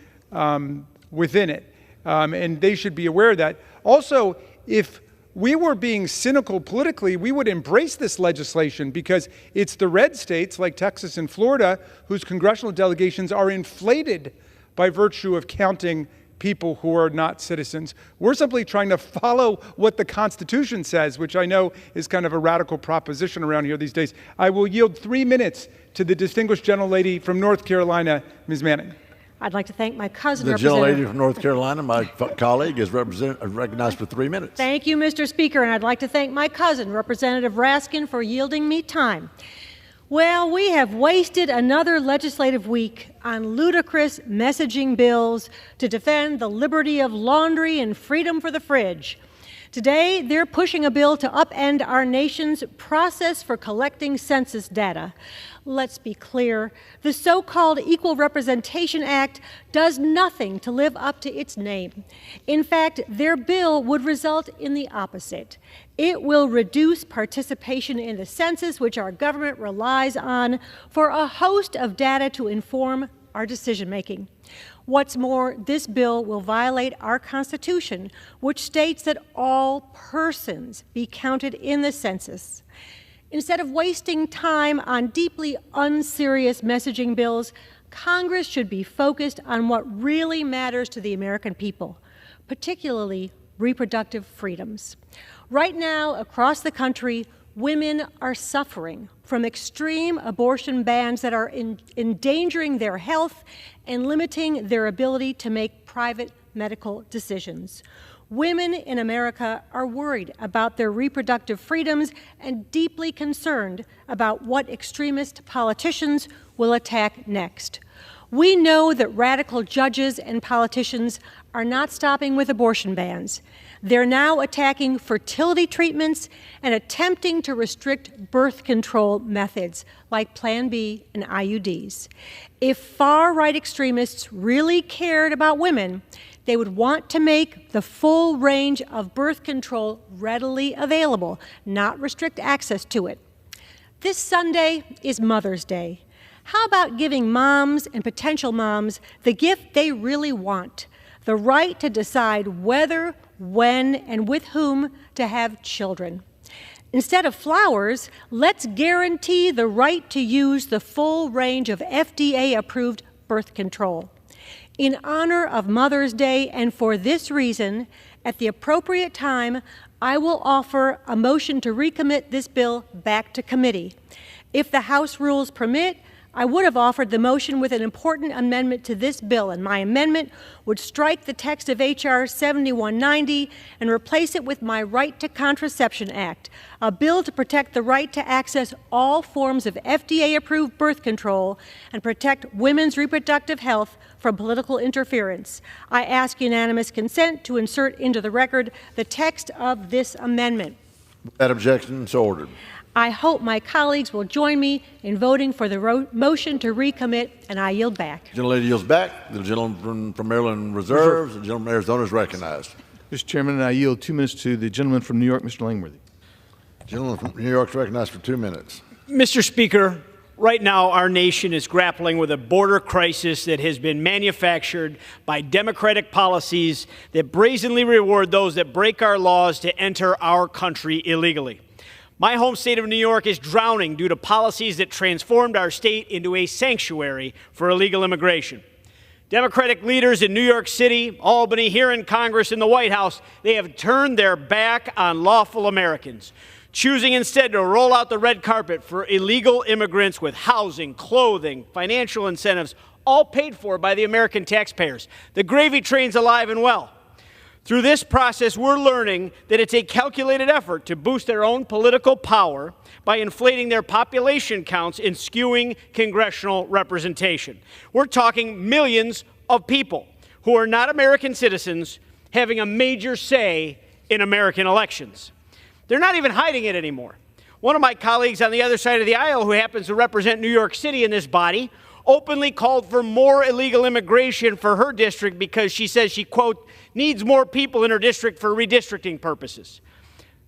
within it. And they should be aware of that. Also, if we were being cynical politically, we would embrace this legislation because it's the red states like Texas and Florida whose congressional delegations are inflated by virtue of counting people who are not citizens. We're simply trying to follow what the Constitution says, which I know is kind of a radical proposition around here these days. I will yield 3 minutes to the distinguished gentlelady from North Carolina, Ms. Manning. I'd like to thank my cousin, The Representative. gentlelady from North Carolina, my colleague, is recognized for 3 minutes. Thank you, Mr. Speaker, and I'd like to thank my cousin, Representative Raskin, for yielding me time. Well, we have wasted another legislative week on ludicrous messaging bills to defend the liberty of laundry and freedom for the fridge. Today, they're pushing a bill to upend our nation's process for collecting census data. Let's be clear, the so-called Equal Representation Act does nothing to live up to its name. In fact, their bill would result in the opposite. It will reduce participation in the census, which our government relies on for a host of data to inform our decision-making. What's more, this bill will violate our Constitution, which states that all persons be counted in the census. Instead of wasting time on deeply unserious messaging bills, Congress should be focused on what really matters to the American people, particularly reproductive freedoms. Right now, across the country, women are suffering from extreme abortion bans that are endangering their health and limiting their ability to make private medical decisions. Women in America are worried about their reproductive freedoms and deeply concerned about what extremist politicians will attack next. We know that radical judges and politicians are not stopping with abortion bans. They're now attacking fertility treatments and attempting to restrict birth control methods like Plan B and IUDs. If far-right extremists really cared about women, they would want to make the full range of birth control readily available, not restrict access to it. This Sunday is Mother's Day. How about giving moms and potential moms the gift they really want, the right to decide whether, when, and with whom to have children? Instead of flowers, let's guarantee the right to use the full range of FDA-approved birth control. In honor of Mother's Day and for this reason, at the appropriate time, I will offer a motion to recommit this bill back to committee. If the House rules permit, I would have offered the motion with an important amendment to this bill, and my amendment would strike the text of H.R. 7190 and replace it with my Right to Contraception Act, a bill to protect the right to access all forms of FDA-approved birth control and protect women's reproductive health from political interference. I ask unanimous consent to insert into the record the text of this amendment. That objection is ordered. I hope my colleagues will join me in voting for the motion to recommit, and I yield back. The gentlelady yields back. The gentleman from Maryland reserves. The gentleman from Arizona is recognized. Mr. Chairman, I yield 2 minutes to the gentleman from New York, Mr. Langworthy. The gentleman from New York is recognized for 2 minutes. Mr. Speaker, right now our nation is grappling with a border crisis that has been manufactured by Democratic policies that brazenly reward those that break our laws to enter our country illegally. My home state of New York is drowning due to policies that transformed our state into a sanctuary for illegal immigration. Democratic leaders in New York City, Albany, here in Congress, in the White House, they have turned their back on lawful Americans, choosing instead to roll out the red carpet for illegal immigrants with housing, clothing, financial incentives, all paid for by the American taxpayers. The gravy train's alive and well. Through this process, we're learning that it's a calculated effort to boost their own political power by inflating their population counts and skewing congressional representation. We're talking millions of people who are not American citizens having a major say in American elections. They're not even hiding it anymore. One of my colleagues on the other side of the aisle, who happens to represent New York City in this body, openly called for more illegal immigration for her district because she says she, quote, needs more people in her district for redistricting purposes.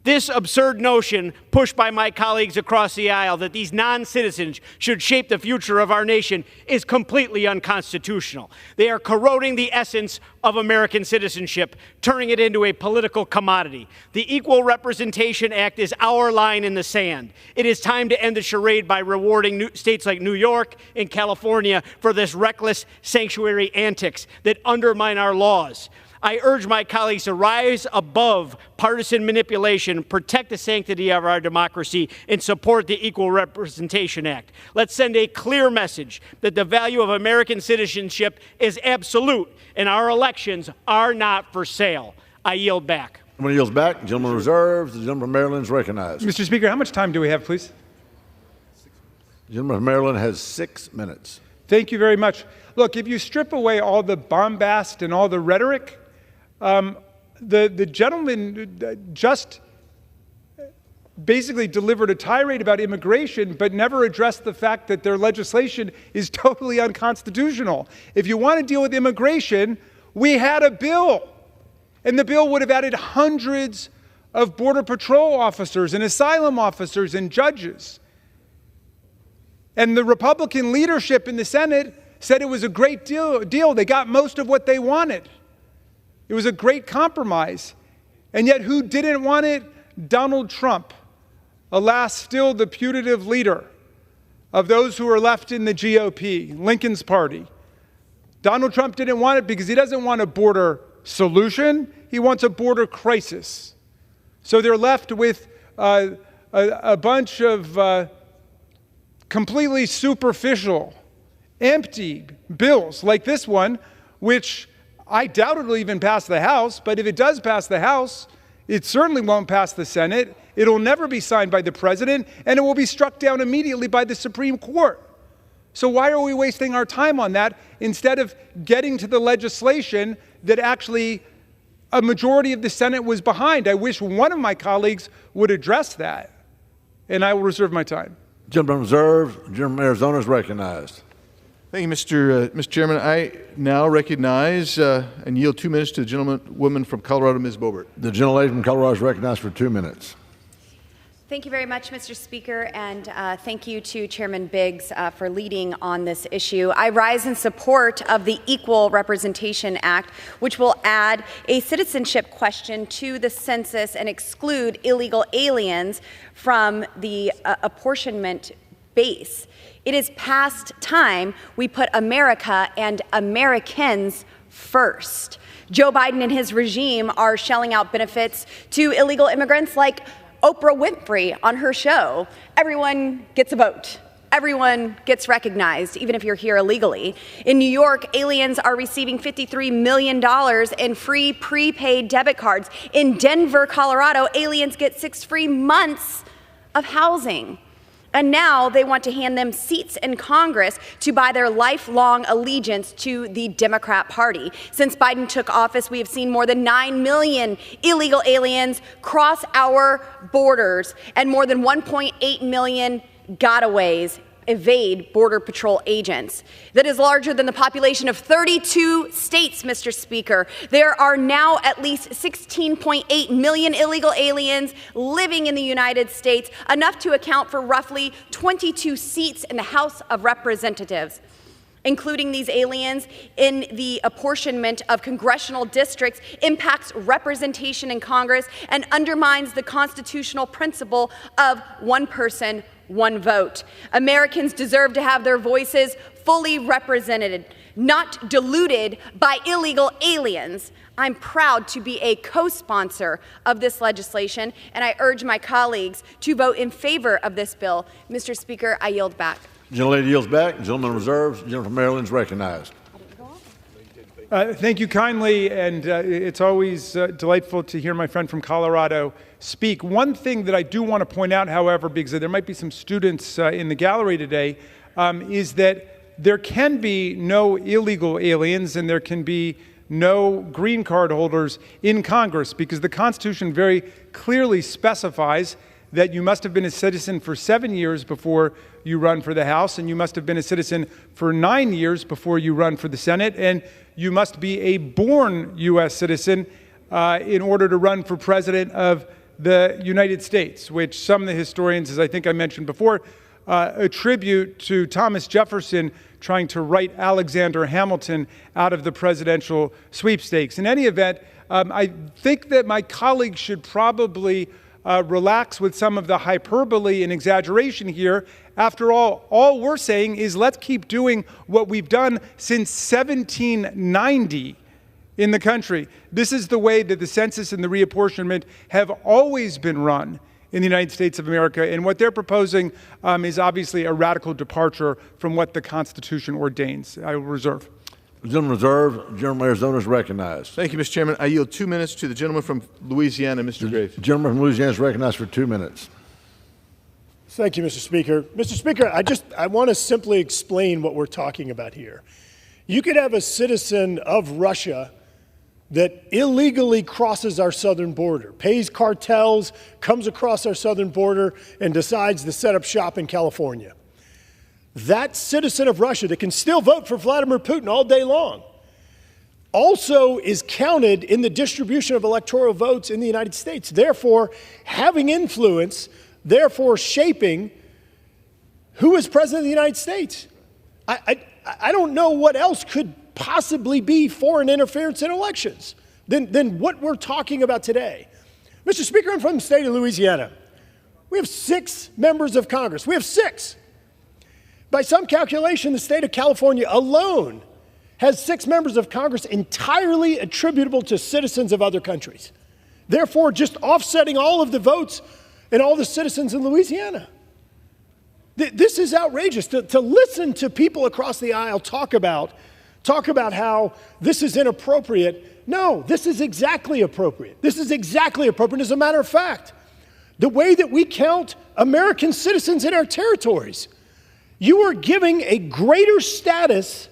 This absurd notion pushed by my colleagues across the aisle that these non-citizens should shape the future of our nation is completely unconstitutional. They are corroding the essence of American citizenship, turning it into a political commodity. The Equal Representation Act is our line in the sand. It is time to end the charade by rewarding states like New York and California for this reckless sanctuary antics that undermine our laws. I urge my colleagues to rise above partisan manipulation, protect the sanctity of our democracy, and support the Equal Representation Act. Let's send a clear message that the value of American citizenship is absolute, and our elections are not for sale. I yield back. The gentleman yields back. The gentleman reserves. The gentleman from Maryland is recognized. Mr. Speaker, how much time do we have, please? The gentleman from Maryland has 6 minutes. Thank you very much. Look, if you strip away all the bombast and all the rhetoric, the gentleman just basically delivered a tirade about immigration, but never addressed the fact that their legislation is totally unconstitutional. If you want to deal with immigration, we had a bill, and the bill would have added hundreds of Border Patrol officers and asylum officers and judges. And the Republican leadership in the Senate said it was a great deal. They got most of what they wanted. It was a great compromise. And yet who didn't want it? Donald Trump, alas, still the putative leader of those who are left in the GOP, Lincoln's party. Donald Trump didn't want it because he doesn't want a border solution. He wants a border crisis. So they're left with a bunch of completely superficial, empty bills like this one, which I doubt it'll even pass the House, but if it does pass the House, it certainly won't pass the Senate. It'll never be signed by the president, and it will be struck down immediately by the Supreme Court. So why are we wasting our time on that instead of getting to the legislation that actually a majority of the Senate was behind? I wish one of my colleagues would address that, and I will reserve my time. Gentleman reserved. The gentleman from Arizona is recognized. Thank you, Mr. Chairman. I now recognize and yield 2 minutes to the gentlewoman from Colorado, Ms. Boebert. The gentlelady from Colorado is recognized for 2 minutes. Thank you very much, Mr. Speaker, and thank you to Chairman Biggs for leading on this issue. I rise in support of the Equal Representation Act, which will add a citizenship question to the census and exclude illegal aliens from the apportionment base. It is past time we put America and Americans first. Joe Biden and his regime are shelling out benefits to illegal immigrants like Oprah Winfrey on her show. Everyone gets a vote. Everyone gets recognized, even if you're here illegally. In New York, aliens are receiving $53 million in free prepaid debit cards. In Denver, Colorado, aliens get 6 free months of housing. And now they want to hand them seats in Congress to buy their lifelong allegiance to the Democrat Party. Since Biden took office, we have seen more than 9 million illegal aliens cross our borders, and more than 1.8 million gotaways evade Border Patrol agents. That is larger than the population of 32 states, Mr. Speaker. There are now at least 16.8 million illegal aliens living in the United States, enough to account for roughly 22 seats in the House of Representatives. including these aliens in the apportionment of congressional districts, impacts representation in Congress and undermines the constitutional principle of one person, one vote. Americans deserve to have their voices fully represented, not diluted by illegal aliens. I'm proud to be a co-sponsor of this legislation, and I urge my colleagues to vote in favor of this bill. Mr. Speaker, I yield back. Gentlelady yields back. Gentleman reserves. Gentleman from Maryland is recognized. Thank you kindly, and it's always delightful to hear my friend from Colorado speak. One thing that I do want to point out, however, because there might be some students in the gallery today, is that there can be no illegal aliens and there can be no green card holders in Congress, because the Constitution very clearly specifies that you must have been a citizen for 7 years before you run for the House, and you must have been a citizen for 9 years before you run for the Senate, and you must be a born U.S. citizen in order to run for president of the United States, which some of the historians, as I think I mentioned before, attribute to Thomas Jefferson trying to write Alexander Hamilton out of the presidential sweepstakes. In any event, I think that my colleagues should probably relax with some of the hyperbole and exaggeration here. After all we're saying is let's keep doing what we've done since 1790 in the country. This is the way that the census and the reapportionment have always been run in the United States of America, and what they're proposing is obviously a radical departure from what the Constitution ordains. I will reserve. The gentleman reserved. Gentleman from Arizona is recognized. Thank you, Mr. Chairman. I yield 2 minutes to the gentleman from Louisiana, Mr. Graves. The gentleman from Louisiana is recognized for 2 minutes. Thank you, Mr. Speaker. Mr. Speaker, I want to simply explain what we're talking about here. You could have a citizen of Russia that illegally crosses our southern border, pays cartels, comes across our southern border, and decides to set up shop in California. That citizen of Russia that can still vote for Vladimir Putin all day long also is counted in the distribution of electoral votes in the United States, therefore having influence, therefore shaping who is president of the United States. I don't know what else could possibly be foreign interference in elections than what we're talking about today. Mr. Speaker, I'm from the state of Louisiana. We have 6 members of Congress. We have 6. By some calculation, the state of California alone has 6 members of Congress entirely attributable to citizens of other countries, therefore just offsetting all of the votes and all the citizens in Louisiana. This is outrageous. To listen to people across the aisle talk about how this is inappropriate. No, this is exactly appropriate. This is exactly appropriate. As a matter of fact, the way that we count American citizens in our territories, you are giving a greater status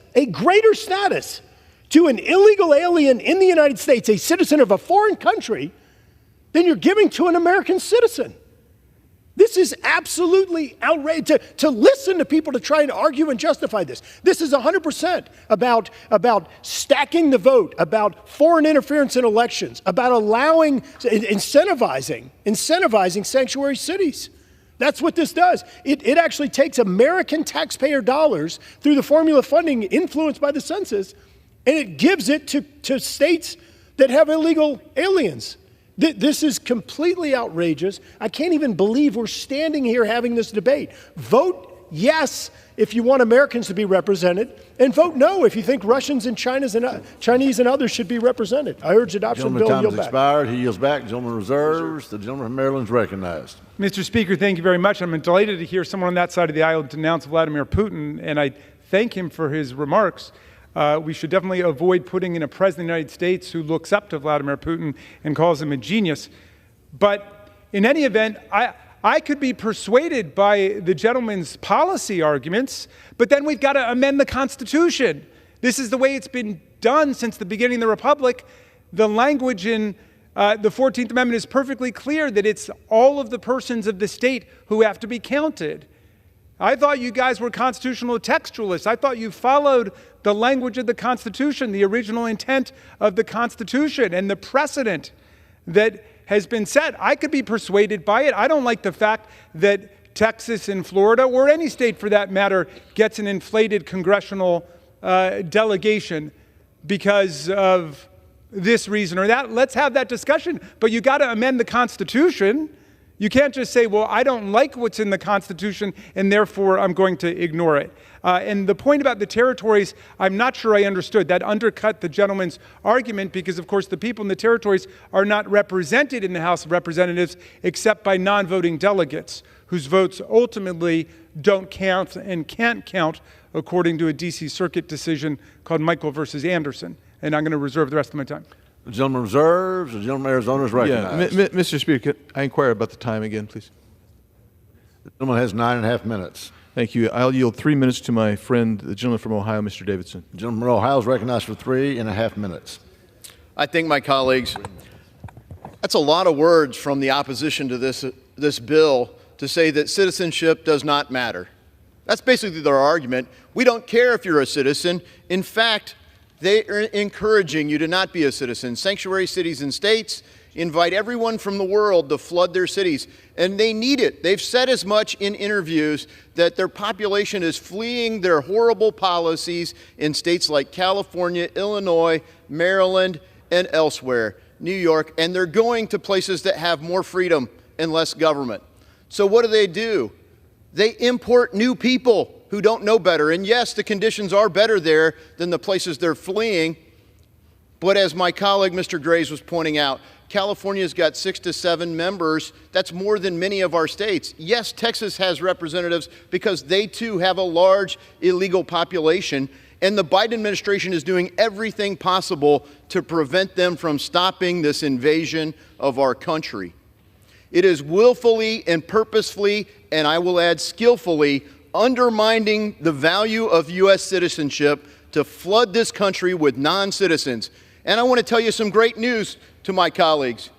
to an illegal alien in the United States, a citizen of a foreign country, than you're giving to an American citizen. This is absolutely outrageous. To listen to people to try and argue and justify this. This is 100% about stacking the vote, about foreign interference in elections, about incentivizing sanctuary cities. That's what this does. It actually takes American taxpayer dollars through the formula funding influenced by the census, and it gives it to states that have illegal aliens. This is completely outrageous. I can't even believe we're standing here having this debate. Vote yes if you want Americans to be represented, and vote no if you think Russians and Chinese and others should be represented. I urge adoption of the bill and yield back. Expired. He yields back. Gentleman reserves. The gentleman from Maryland is recognized. Mr. Speaker, thank you very much. I'm delighted to hear someone on that side of the aisle denounce Vladimir Putin, and I thank him for his remarks. We should definitely avoid putting in a president of the United States who looks up to Vladimir Putin and calls him a genius. But in any event, I could be persuaded by the gentleman's policy arguments, but then we've got to amend the Constitution. This is the way it's been done since the beginning of the Republic. The language in the 14th Amendment is perfectly clear that it's all of the persons of the state who have to be counted. I thought you guys were constitutional textualists. I thought you followed the language of the Constitution, the original intent of the Constitution, and the precedent that has been set. I could be persuaded by it. I don't like the fact that Texas and Florida, or any state for that matter, gets an inflated congressional delegation because of this reason or that. Let's have that discussion. But you got to amend the Constitution. You can't just say, well, I don't like what's in the Constitution, and therefore I'm going to ignore it. And the point about the territories, I'm not sure I understood. That undercut the gentleman's argument because, of course, the people in the territories are not represented in the House of Representatives except by non-voting delegates whose votes ultimately don't count and can't count according to a D.C. Circuit decision called Michael versus Anderson. And I'm going to reserve the rest of my time. The gentleman reserves. The gentleman from Arizona is recognized. Yeah, Mr. Speaker, can I inquire about the time again, please? The gentleman has 9.5 minutes. Thank you. I'll yield 3 minutes to my friend, the gentleman from Ohio, Mr. Davidson. The gentleman from Ohio is recognized for 3.5 minutes. I thank my colleagues. That's a lot of words from the opposition to this bill to say that citizenship does not matter. That's basically their argument. We don't care if you're a citizen. In fact, they are encouraging you to not be a citizen. Sanctuary cities and states invite everyone from the world to flood their cities, and they need it. They've said as much in interviews that their population is fleeing their horrible policies in states like California, Illinois, Maryland, and elsewhere, New York, and they're going to places that have more freedom and less government. So what do? They import new people who don't know better. And yes, the conditions are better there than the places they're fleeing. But as my colleague, Mr. Graves, was pointing out, California's got 6 to 7 members. That's more than many of our states. Yes, Texas has representatives because they too have a large illegal population. And the Biden administration is doing everything possible to prevent them from stopping this invasion of our country. It is willfully and purposefully, and I will add skillfully, undermining the value of U.S. citizenship to flood this country with non-citizens. And I want to tell you some great news to my colleagues.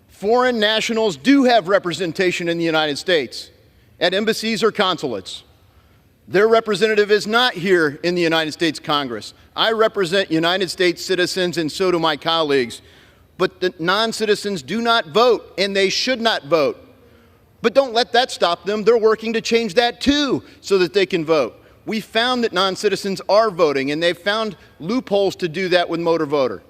Foreign nationals do have representation in the United States at embassies or consulates. Their representative is not here in the United States Congress. I represent United States citizens, and so do my colleagues. But the non-citizens do not vote, and they should not vote. But don't let that stop them. They're working to change that too so that they can vote. We found that non-citizens are voting, and they've found loopholes to do that with motor voter.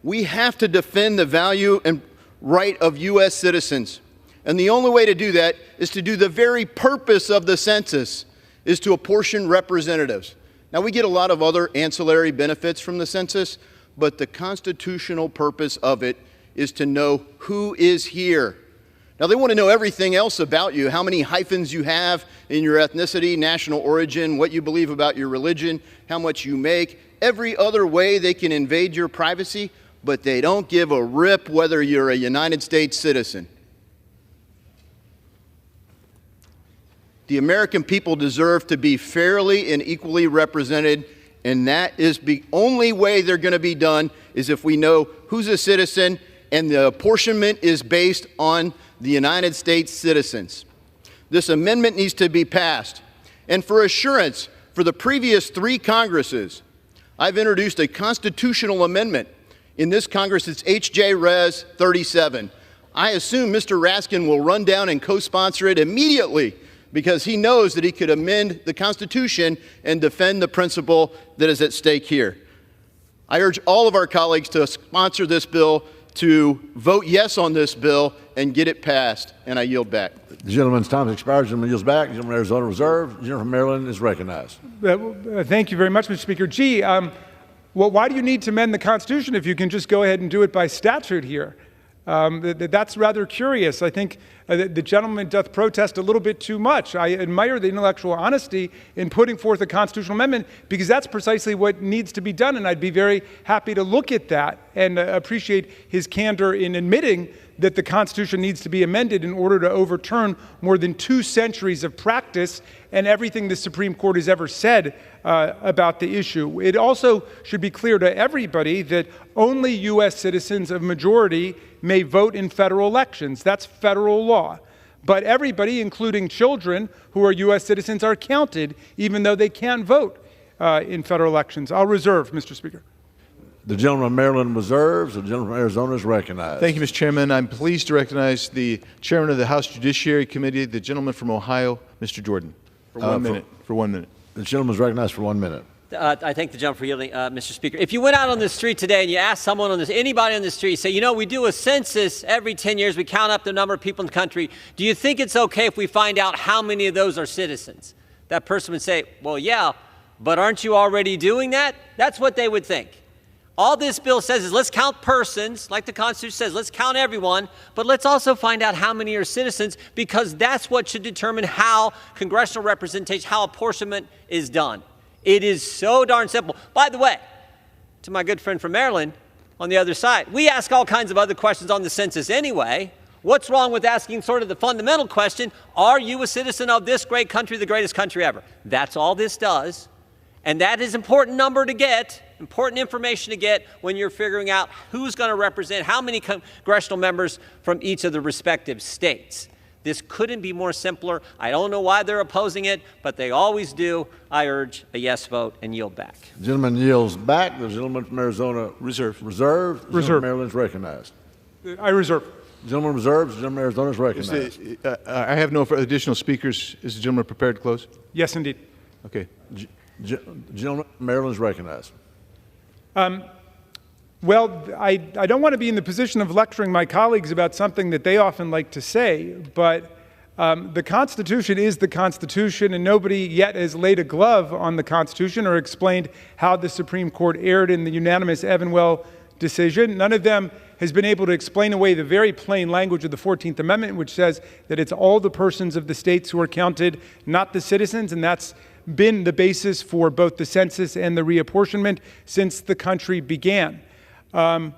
We have to defend the value and right of U.S. citizens. And the only way to do that is to do the very purpose of the census, is to apportion representatives. Now, we get a lot of other ancillary benefits from the census, but the constitutional purpose of it is to know who is here. Now, they want to know everything else about you, how many hyphens you have in your ethnicity, national origin, what you believe about your religion, how much you make, every other way they can invade your privacy, but they don't give a rip whether you're a United States citizen. The American people deserve to be fairly and equally represented, and that is the only way they're going to be done is if we know who's a citizen, and the apportionment is based on the United States citizens. This amendment needs to be passed. And for assurance, for the previous 3 Congresses, I've introduced a constitutional amendment. In this Congress, it's H.J. Res. 37. I assume Mr. Raskin will run down and co-sponsor it immediately because he knows that he could amend the Constitution and defend the principle that is at stake here. I urge all of our colleagues to sponsor this bill, to vote yes on this bill, and get it passed, and I yield back. The gentleman's time has expired. The gentleman yields back. The gentleman from Arizona reserve. The gentleman from Maryland is recognized. Thank you very much, Mr. Speaker. Well, why do you need to amend the Constitution if you can just go ahead and do it by statute here? That's rather curious. I think the gentleman doth protest a little bit too much. I admire the intellectual honesty in putting forth a constitutional amendment because that's precisely what needs to be done, and I'd be very happy to look at that and appreciate his candor in admitting that the Constitution needs to be amended in order to overturn more than 2 centuries of practice and everything the Supreme Court has ever said about the issue. It also should be clear to everybody that only U.S. citizens of majority may vote in federal elections. That's federal law. But everybody, including children who are U.S. citizens, are counted, even though they can't vote in federal elections. I'll reserve, Mr. Speaker. The gentleman from Maryland reserves. The gentleman from Arizona is recognized. Thank you, Mr. Chairman. I'm pleased to recognize the chairman of the House Judiciary Committee, the gentleman from Ohio, Mr. Jordan, for 1 minute. For 1 minute. The gentleman is recognized for 1 minute. I thank the gentleman for yielding, Mr. Speaker. If you went out on the street today and you asked someone on this, anybody on the street, say, you know, we do a census every 10 years. We count up the number of people in the country. Do you think it's okay if we find out how many of those are citizens? That person would say, well, yeah, but aren't you already doing that? That's what they would think. All this bill says is let's count persons, like the Constitution says, let's count everyone, but let's also find out how many are citizens, because that's what should determine how congressional representation, how apportionment is done. It is so darn simple. By the way, to my good friend from Maryland on the other side, we ask all kinds of other questions on the census anyway. What's wrong with asking sort of the fundamental question, are you a citizen of this great country, the greatest country ever? That's all this does. And that is important number to get, important information to get when you're figuring out who's going to represent how many congressional members from each of the respective states. This couldn't be more simpler. I don't know why they're opposing it, but they always do. I urge a yes vote and yield back. The gentleman yields back. The gentleman from Arizona reserved. The gentleman from Maryland is recognized. I reserve. The gentleman reserves. The gentleman from Arizona is recognized. I have no additional speakers. Is the gentleman prepared to close? Yes, indeed. Okay. Gentleman from Maryland is recognized. Well, I don't want to be in the position of lecturing my colleagues about something that they often like to say, but the Constitution is the Constitution, and nobody yet has laid a glove on the Constitution or explained how the Supreme Court erred in the unanimous Evanwell decision. None of them has been able to explain away the very plain language of the 14th Amendment, which says that it's all the persons of the states who are counted, not the citizens, and that's been the basis for both the census and the reapportionment since the country began. The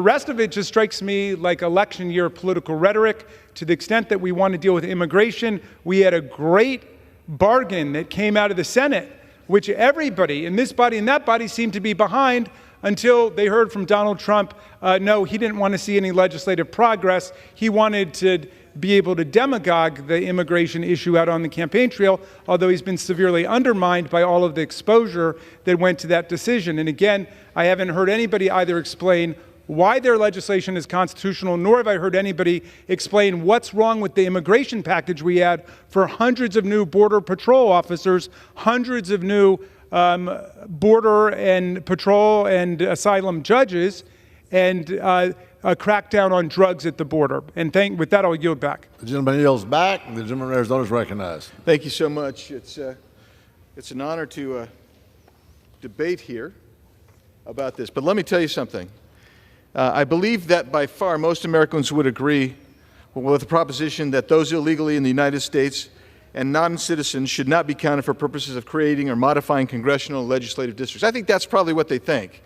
rest of it just strikes me like election year political rhetoric. To the extent that we want to deal with immigration, we had a great bargain that came out of the Senate, which everybody in this body and that body seemed to be behind until they heard from Donald Trump, no, he didn't want to see any legislative progress. He wanted to be able to demagogue the immigration issue out on the campaign trail, although he's been severely undermined by all of the exposure that went to that decision. And again, I haven't heard anybody either explain why their legislation is constitutional, nor have I heard anybody explain what's wrong with the immigration package we had for hundreds of new Border Patrol officers, hundreds of new Border and Patrol and asylum judges, and a crackdown on drugs at the border. And with that, I'll yield back. The gentleman yields back. The gentleman from Arizona is recognized. Thank you so much. It's an honor to debate here about this. But let me tell you something. I believe that by far most Americans would agree with the proposition that those illegally in the United States and non-citizens should not be counted for purposes of creating or modifying congressional and legislative districts. I think that's probably what they think.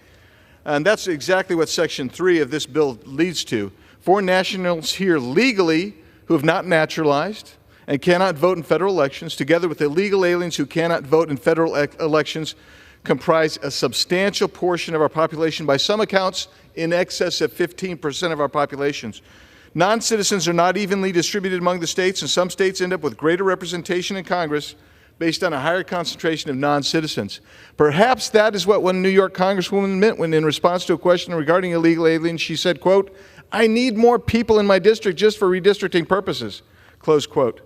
And that's exactly what Section 3 of this bill leads to. Foreign nationals here legally who have not naturalized and cannot vote in federal elections, together with illegal aliens who cannot vote in federal elections, comprise a substantial portion of our population, by some accounts in excess of 15% of our populations. Non-citizens are not evenly distributed among the states, and some states end up with greater representation in Congress based on a higher concentration of non-citizens. Perhaps that is what one New York Congresswoman meant when, in response to a question regarding illegal aliens, she said, quote, "I need more people in my district just for redistricting purposes," close quote.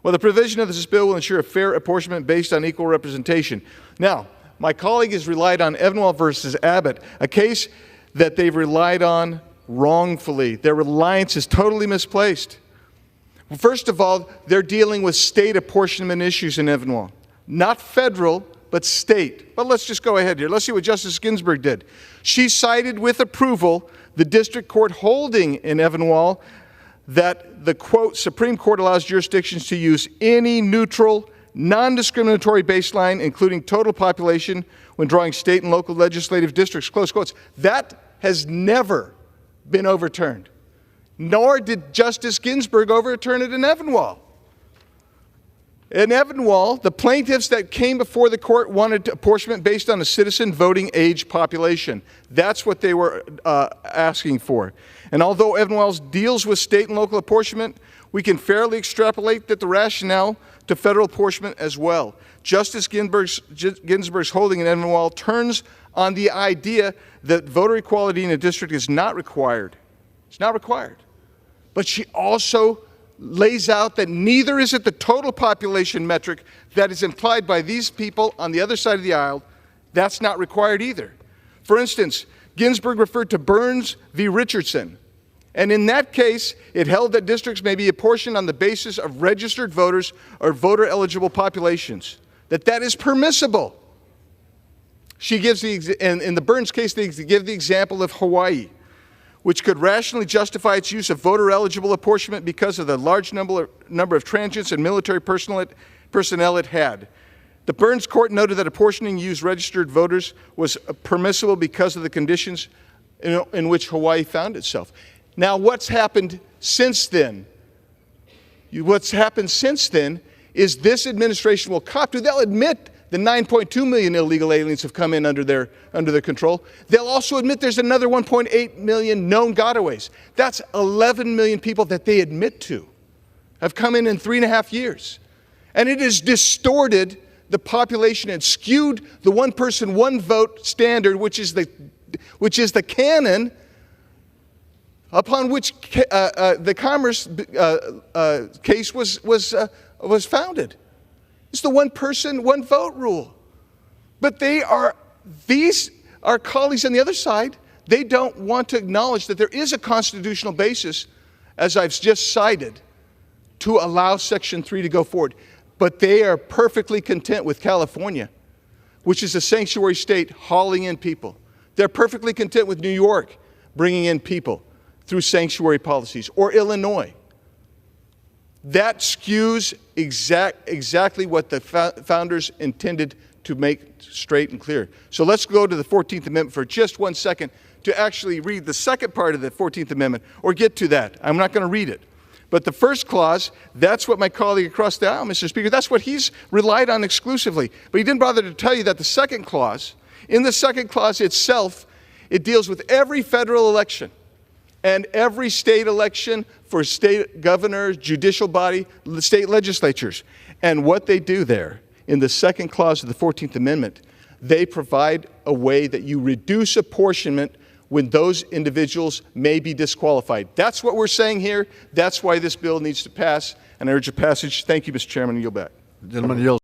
Well, the provision of this bill will ensure a fair apportionment based on equal representation. Now, my colleague has relied on Evanwell versus Abbott, a case that they've relied on wrongfully. Their reliance is totally misplaced. First of all, they're dealing with state apportionment issues in Evanwell. Not federal, but state. But let's just go ahead here. Let's see what Justice Ginsburg did. She cited with approval the district court holding in Evanwell that the, quote, Supreme Court allows jurisdictions to use any neutral, non-discriminatory baseline, including total population, when drawing state and local legislative districts, close quotes. That has never been overturned. Nor did Justice Ginsburg overturn it in Evanwell. In Evanwell, the plaintiffs that came before the court wanted apportionment based on a citizen voting age population. That's what they were asking for. And although Evanwell deals with state and local apportionment, we can fairly extrapolate that the rationale to federal apportionment as well. Justice Ginsburg's holding in Evanwell turns on the idea that voter equality in a district is not required. It's not required. But she also lays out that neither is it the total population metric that is implied by these people on the other side of the aisle. That's not required either. For instance, Ginsburg referred to Burns v. Richardson, and in that case, it held that districts may be apportioned on the basis of registered voters or voter-eligible populations, that is permissible. She gives in the Burns case, they give the example of Hawaii, which could rationally justify its use of voter-eligible apportionment because of the large number of transients and military personnel it had. The Burns court noted that apportioning used registered voters was permissible because of the conditions in which Hawaii found itself. Now, what's happened since then? What's happened since then is this administration will cop to. They'll admit the 9.2 million illegal aliens have come in under their control. They'll also admit there's another 1.8 million known gotaways. That's 11 million people that they admit to have come in 3.5 years. And it has distorted the population and skewed the one person, one vote standard, which is the canon upon which the Commerce case was founded. It's the one person, one vote rule. But these are colleagues on the other side. They don't want to acknowledge that there is a constitutional basis, as I've just cited, to allow Section 3 to go forward. But they are perfectly content with California, which is a sanctuary state hauling in people. They're perfectly content with New York bringing in people through sanctuary policies, or Illinois. That skews exactly what the founders intended to make straight and clear. So let's go to the 14th Amendment for just 1 second to actually read the second part of the 14th Amendment, or get to that. I'm not going to read it. But the first clause, that's what my colleague across the aisle, Mr. Speaker, that's what he's relied on exclusively. But he didn't bother to tell you that the second clause, in the second clause itself, it deals with every federal election and every state election for state governors, judicial body, state legislatures. And what they do there, in the second clause of the 14th Amendment, they provide a way that you reduce apportionment when those individuals may be disqualified. That's what we're saying here. That's why this bill needs to pass, and I urge a passage. Thank you, Mr. Chairman, and yield back. The gentleman yields.